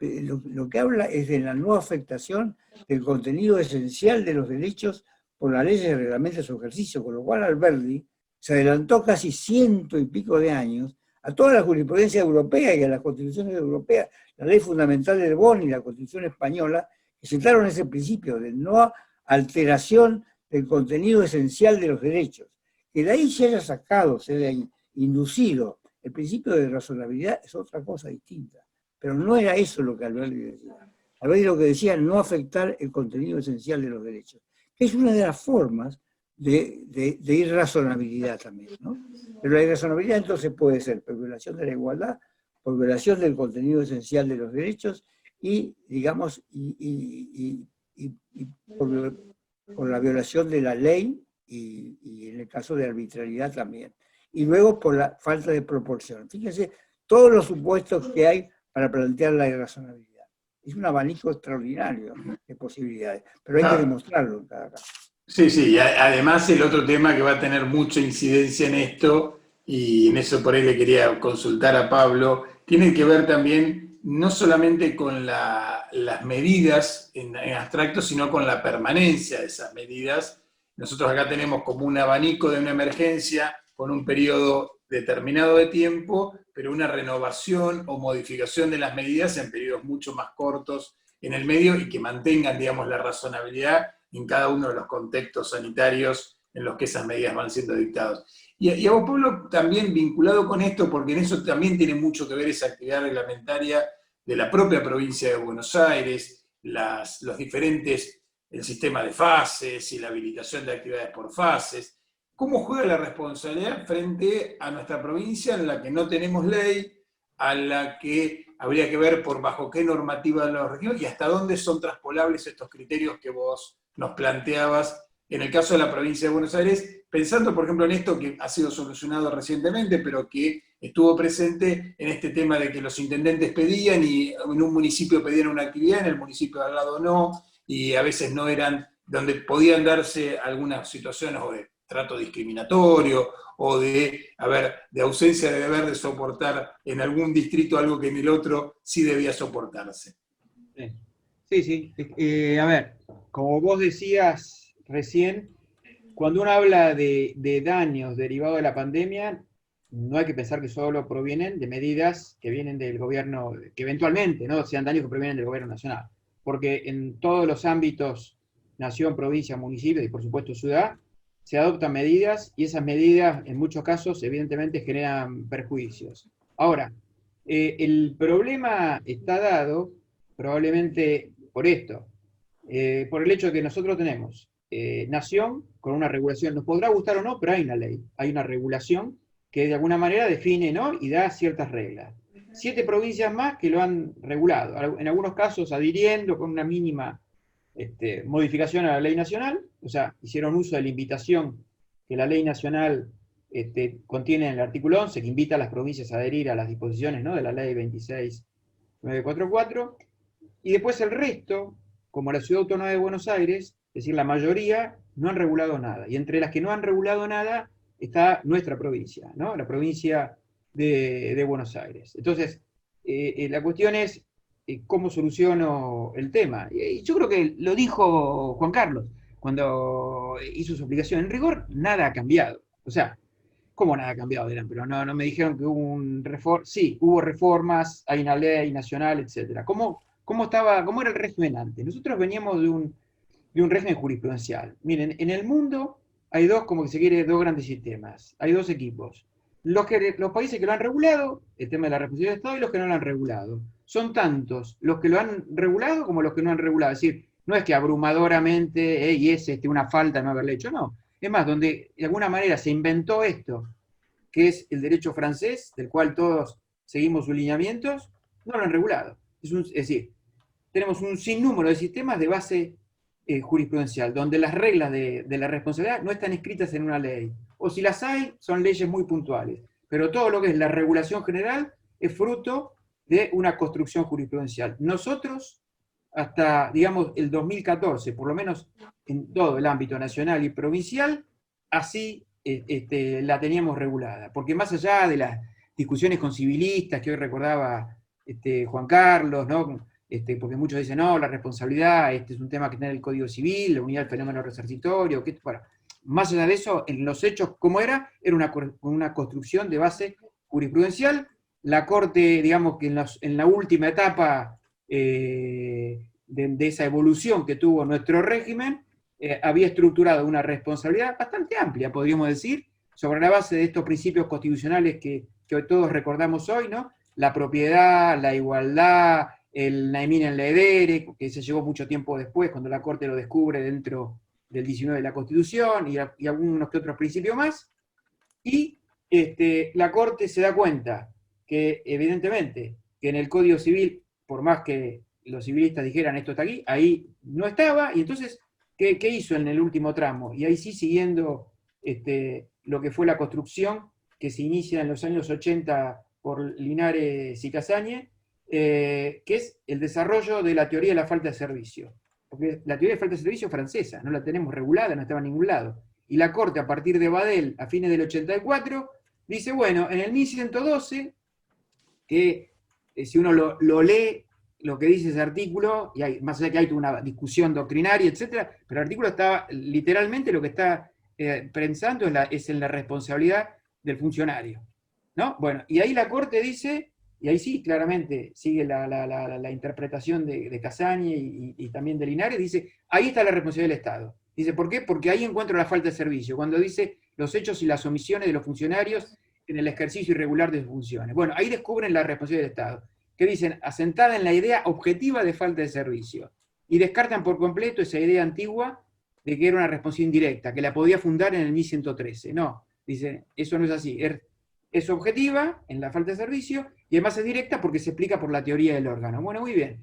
Lo que habla es de la no afectación del contenido esencial de los derechos por las leyes y reglamentos de su ejercicio, con lo cual Alberdi se adelantó casi 100 y pico de años a toda la jurisprudencia europea y a las constituciones europeas, la ley fundamental de Bonn y la Constitución española, que sentaron ese principio de no alteración del contenido esencial de los derechos. Que de ahí se haya sacado, se haya inducido el principio de razonabilidad es otra cosa distinta. Pero no era eso lo que Alberdi decía. Alberdi lo que decía es no afectar el contenido esencial de los derechos, que es una de las formas de irrazonabilidad también, ¿no? Pero la irrazonabilidad entonces puede ser por violación de la igualdad, por violación del contenido esencial de los derechos y, digamos, por la violación de la ley y en el caso de arbitrariedad también. Y luego por la falta de proporción. Fíjense todos los supuestos que hay para plantear la irrazonabilidad. Es un abanico extraordinario de posibilidades, pero hay que demostrarlo en cada caso. Sí, sí, y además el otro tema que va a tener mucha incidencia en esto, y en eso por ahí le quería consultar a Pablo, tiene que ver también no solamente con las medidas en abstracto, sino con la permanencia de esas medidas. Nosotros acá tenemos como un abanico de una emergencia con un periodo determinado de tiempo, pero una renovación o modificación de las medidas en periodos mucho más cortos en el medio y que mantengan, digamos, la razonabilidad en cada uno de los contextos sanitarios en los que esas medidas van siendo dictadas. Y a vos, Pablo, también vinculado con esto, porque en eso también tiene mucho que ver esa actividad reglamentaria de la propia provincia de Buenos Aires, los diferentes, el sistema de fases y la habilitación de actividades por fases. ¿Cómo juega la responsabilidad frente a nuestra provincia en la que no tenemos ley, a la que habría que ver por bajo qué normativa los regimos y hasta dónde son traspolables estos criterios que vos nos planteabas en el caso de la provincia de Buenos Aires, pensando por ejemplo en esto que ha sido solucionado recientemente, pero que estuvo presente en este tema de que los intendentes pedían y en un municipio pedían una actividad, en el municipio de al lado no, y a veces no eran, donde podían darse algunas situaciones o de trato discriminatorio o de ausencia de deber de soportar en algún distrito algo que en el otro sí debía soportarse. Sí. A ver, como vos decías recién, cuando uno habla de daños derivados de la pandemia, no hay que pensar que solo provienen de medidas que vienen del gobierno, que eventualmente no sean daños que provienen del gobierno nacional, porque en todos los ámbitos, nación, provincia, municipio y por supuesto ciudad, se adoptan medidas y esas medidas en muchos casos evidentemente generan perjuicios. Ahora, el problema está dado probablemente por esto, por el hecho de que nosotros tenemos nación con una regulación, nos podrá gustar o no, pero hay una ley, hay una regulación que de alguna manera define, ¿no?, y da ciertas reglas. 7 provincias más que lo han regulado, en algunos casos adhiriendo con una mínima modificación a la ley nacional, o sea, hicieron uso de la invitación que la ley nacional contiene en el artículo 11, que invita a las provincias a adherir a las disposiciones, ¿no?, de la ley 26944, y después el resto, como la Ciudad Autónoma de Buenos Aires, es decir, la mayoría no han regulado nada, y entre las que no han regulado nada está nuestra provincia, ¿no?, la provincia de Buenos Aires. Entonces, la cuestión es cómo soluciono el tema. Y yo creo que lo dijo Juan Carlos cuando hizo su aplicación. En rigor, nada ha cambiado. O sea, ¿cómo nada ha cambiado? Dirán, pero no me dijeron que hubo un sí, hubo reformas, hay una ley nacional, etc. ¿Cómo era el régimen antes? Nosotros veníamos de un régimen jurisprudencial. Miren, en el mundo hay dos grandes sistemas, hay dos equipos. Los países que lo han regulado, el tema de la responsabilidad del Estado, y los que no lo han regulado. Son tantos los que lo han regulado como los que no han regulado. Es decir, no es que abrumadoramente y es una falta no haberlo hecho, no. Es más, donde de alguna manera se inventó esto, que es el derecho francés, del cual todos seguimos sus lineamientos, no lo han regulado. Es decir, tenemos un sinnúmero de sistemas de base jurisprudencial, donde las reglas de la responsabilidad no están escritas en una ley. O si las hay, son leyes muy puntuales. Pero todo lo que es la regulación general es fruto de una construcción jurisprudencial. Nosotros, hasta, digamos, el 2014, por lo menos en todo el ámbito nacional y provincial, así la teníamos regulada. Porque más allá de las discusiones con civilistas que hoy recordaba Juan Carlos, ¿no?, porque muchos dicen, no, la responsabilidad es un tema que tiene el Código Civil, la unidad del fenómeno resarcitorio, bueno, más allá de eso, en los hechos, ¿cómo era? Era una construcción de base jurisprudencial. La Corte, digamos que en la última etapa de esa evolución que tuvo nuestro régimen, había estructurado una responsabilidad bastante amplia, podríamos decir, sobre la base de estos principios constitucionales que todos recordamos hoy, ¿no? La propiedad, la igualdad, el naimine en ledere, que se llegó mucho tiempo después, cuando la Corte lo descubre dentro del 19 de la Constitución, y algunos que otros principios más, y la Corte se da cuenta que, evidentemente, que en el Código Civil, por más que los civilistas dijeran esto está aquí, ahí no estaba, y entonces, ¿qué hizo en el último tramo? Y ahí sí, siguiendo lo que fue la construcción, que se inicia en los años 80 por Linares y Casañe, que es el desarrollo de la teoría de la falta de servicio. Porque la teoría de falta de servicio es francesa, no la tenemos regulada, no estaba en ningún lado. Y la Corte, a partir de Badel, a fines del 84, dice, bueno, en el 1112, que si uno lo lee, lo que dice ese artículo, y más allá que hay una discusión doctrinaria, etc., pero el artículo está, literalmente, lo que está pensando es en la responsabilidad del funcionario, ¿no? Bueno, y ahí la Corte dice, y ahí sí, claramente, sigue la interpretación de Casañe y también de Linares, dice, ahí está la responsabilidad del Estado. Dice, ¿por qué? Porque ahí encuentro la falta de servicio, cuando dice los hechos y las omisiones de los funcionarios en el ejercicio irregular de sus funciones. Bueno, ahí descubren la responsabilidad del Estado, que dicen, asentada en la idea objetiva de falta de servicio, y descartan por completo esa idea antigua de que era una responsabilidad indirecta, que la podía fundar en el 1113. No, dice, eso no es así. Es objetiva en la falta de servicio, y además es directa porque se explica por la teoría del órgano. Bueno, muy bien.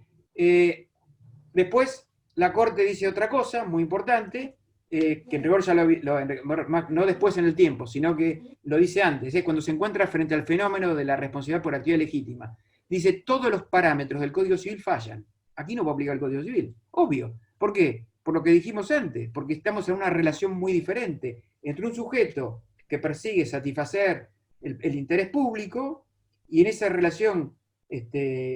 Después, la Corte dice otra cosa, muy importante, que en rigor ya no después en el tiempo, sino que lo dice antes, cuando se encuentra frente al fenómeno de la responsabilidad por actividad legítima. Dice, todos los parámetros del Código Civil fallan. Aquí no puedo aplicar el Código Civil, obvio. ¿Por qué? Por lo que dijimos antes, porque estamos en una relación muy diferente entre un sujeto que persigue satisfacer el interés público, y en esa relación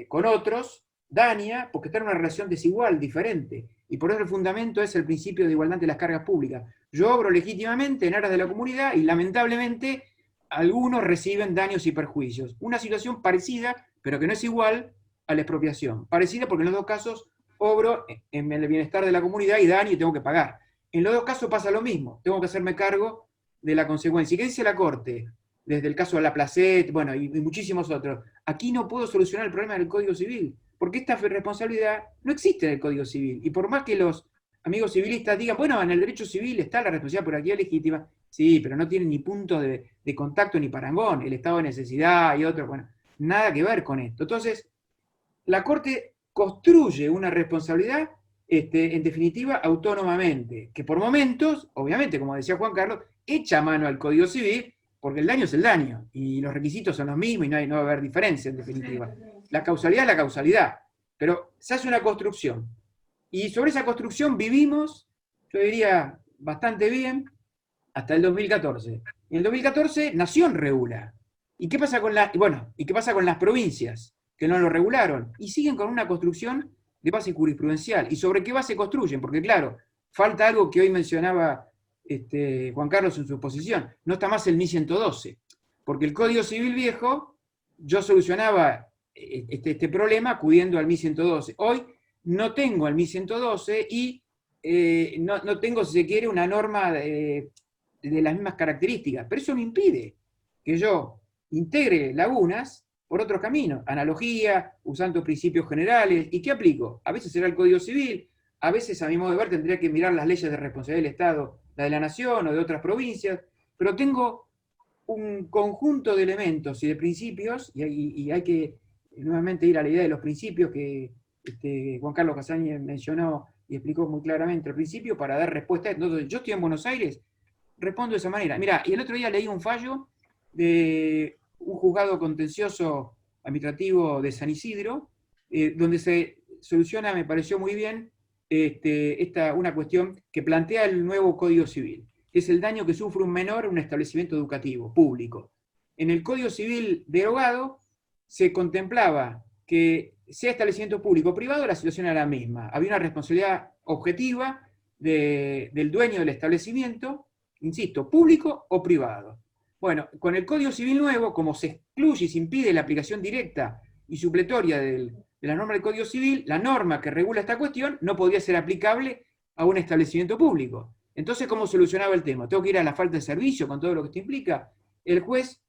con otros, daña, porque está en una relación desigual, diferente. Y por eso el fundamento es el principio de igualdad de las cargas públicas. Yo obro legítimamente en aras de la comunidad y lamentablemente algunos reciben daños y perjuicios. Una situación parecida, pero que no es igual a la expropiación. Parecida porque en los dos casos obro en el bienestar de la comunidad y daño y tengo que pagar. En los dos casos pasa lo mismo, tengo que hacerme cargo de la consecuencia. ¿Y qué dice la Corte? Desde el caso de la Placet, bueno, y muchísimos otros. Aquí no puedo solucionar el problema del Código Civil, porque esta responsabilidad no existe en el Código Civil. Y por más que los amigos civilistas digan, bueno, en el derecho civil está la responsabilidad por actividad legítima, sí, pero no tiene ni punto de contacto ni parangón, el estado de necesidad y otros, bueno. nada que ver con esto. Entonces, la Corte construye una responsabilidad, en definitiva, autónomamente, que por momentos, obviamente, como decía Juan Carlos, echa mano al Código Civil, porque el daño es el daño, y los requisitos son los mismos, y no va a haber diferencia, en definitiva. La causalidad es la causalidad, pero se hace una construcción. Y sobre esa construcción vivimos, yo diría, bastante bien, hasta el 2014. Y en el 2014, Nación regula. ¿Y qué pasa con ¿y qué pasa con las provincias que no lo regularon? Y siguen con una construcción de base jurisprudencial. ¿Y sobre qué base construyen? Porque claro, falta algo que hoy mencionaba Juan Carlos en su exposición. No está más el 1112. Porque el Código Civil viejo, yo solucionaba este problema acudiendo al 1112. Hoy no tengo el 1112 y no tengo, si se quiere, una norma de las mismas características, pero eso no impide que yo integre lagunas por otros caminos, analogía, usando principios generales. ¿Y qué aplico? A veces será el Código Civil, a veces, a mi modo de ver, tendría que mirar las leyes de responsabilidad del Estado, la de la Nación o de otras provincias, pero tengo un conjunto de elementos y de principios, y hay que nuevamente ir a la idea de los principios que Juan Carlos Casaña mencionó y explicó muy claramente al principio, para dar respuesta. Entonces, yo estoy en Buenos Aires, respondo de esa manera. Mira, y el otro día leí un fallo de un juzgado contencioso administrativo de San Isidro, donde se soluciona, me pareció muy bien, una cuestión que plantea el nuevo Código Civil, que es el daño que sufre un menor en un establecimiento educativo, público. En el Código Civil derogado se contemplaba que sea establecimiento público o privado, la situación era la misma. Había una responsabilidad objetiva del dueño del establecimiento, insisto, público o privado. Bueno, con el Código Civil nuevo, como se excluye y se impide la aplicación directa y supletoria de la norma del Código Civil, la norma que regula esta cuestión no podría ser aplicable a un establecimiento público. Entonces, ¿cómo solucionaba el tema? Tengo que ir a la falta de servicio con todo lo que esto implica. El juez,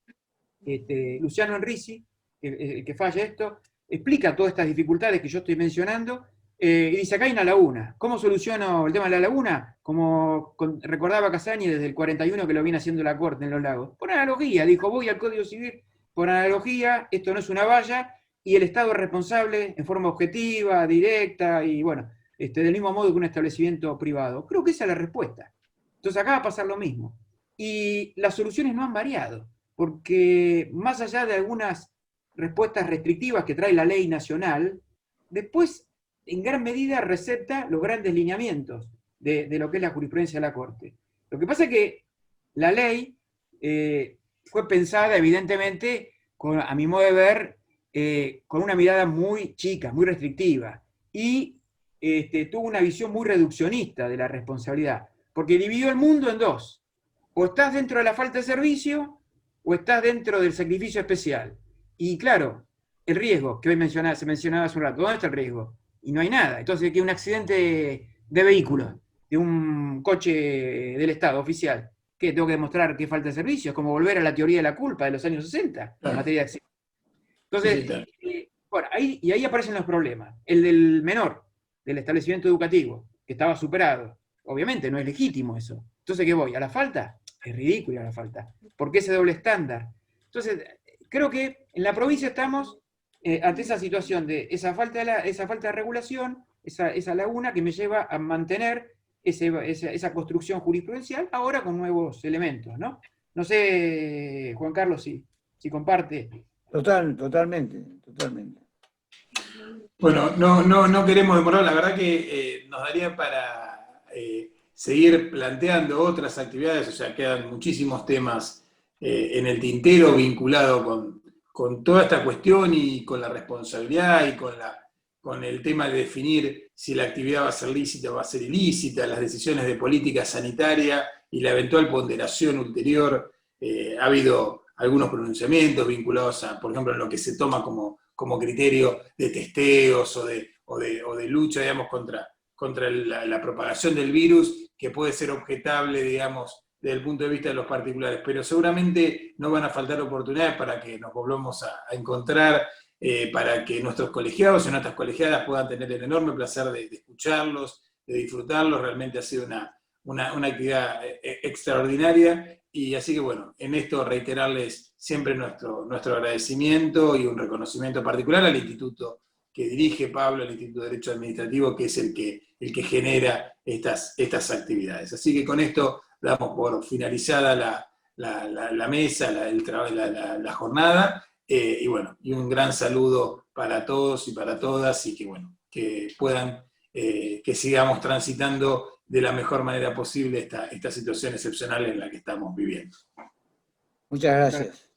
Luciano Enrisi, que falla esto, explica todas estas dificultades que yo estoy mencionando, y dice, acá hay una laguna. ¿Cómo soluciono el tema de la laguna? Como recordaba Casaña desde el 41 que lo viene haciendo la Corte en los Lagos. Por analogía, dijo, voy al Código Civil, por analogía, esto no es una valla, y el Estado es responsable en forma objetiva, directa, y bueno, del mismo modo que un establecimiento privado. Creo que esa es la respuesta. Entonces acá va a pasar lo mismo. Y las soluciones no han variado, porque más allá de algunas respuestas restrictivas que trae la ley nacional, después en gran medida receta los grandes lineamientos de lo que es la jurisprudencia de la Corte. Lo que pasa es que la ley fue pensada evidentemente, a mi modo de ver, con una mirada muy chica, muy restrictiva, y tuvo una visión muy reduccionista de la responsabilidad, porque dividió el mundo en dos: o estás dentro de la falta de servicio, o estás dentro del sacrificio especial. Y claro, el riesgo, que hoy se mencionaba hace un rato, ¿dónde está el riesgo? Y no hay nada. Entonces, que un accidente de vehículo, de un coche del Estado oficial, ¿qué? ¿Tengo que demostrar que falta de servicio? Es como volver a la teoría de la culpa de los años 60, en materia de accidentes. Entonces, bueno, ahí aparecen los problemas. El del menor, del establecimiento educativo, que estaba superado. Obviamente no es legítimo eso. Entonces, ¿qué voy? ¿A la falta? Es ridículo a la falta. ¿Por qué ese doble estándar? Entonces, creo que en la provincia estamos ante esa situación de esa falta de regulación, esa laguna que me lleva a mantener esa construcción jurisprudencial ahora con nuevos elementos, ¿no? No sé, Juan Carlos, si comparte. Totalmente. Bueno, no queremos demorar, la verdad que nos daría para seguir planteando otras actividades, o sea, quedan muchísimos temas en el tintero vinculado con toda esta cuestión y con la responsabilidad y con el tema de definir si la actividad va a ser lícita o va a ser ilícita, las decisiones de política sanitaria y la eventual ponderación ulterior. Ha habido algunos pronunciamientos vinculados a, por ejemplo, en lo que se toma como criterio de testeos o de lucha, digamos, contra la propagación del virus, que puede ser objetable, digamos, desde el punto de vista de los particulares, pero seguramente no van a faltar oportunidades para que nos volvamos a encontrar, para que nuestros colegiados y nuestras colegiadas puedan tener el enorme placer de escucharlos, de disfrutarlos. Realmente ha sido una actividad extraordinaria, y así que bueno, en esto reiterarles siempre nuestro agradecimiento y un reconocimiento particular al instituto que dirige Pablo, el Instituto de Derecho Administrativo, que es el que genera estas actividades. Así que con esto damos por finalizada la mesa, la jornada, y bueno, y un gran saludo para todos y para todas, y que bueno, que puedan, que sigamos transitando de la mejor manera posible esta situación excepcional en la que estamos viviendo. Muchas gracias.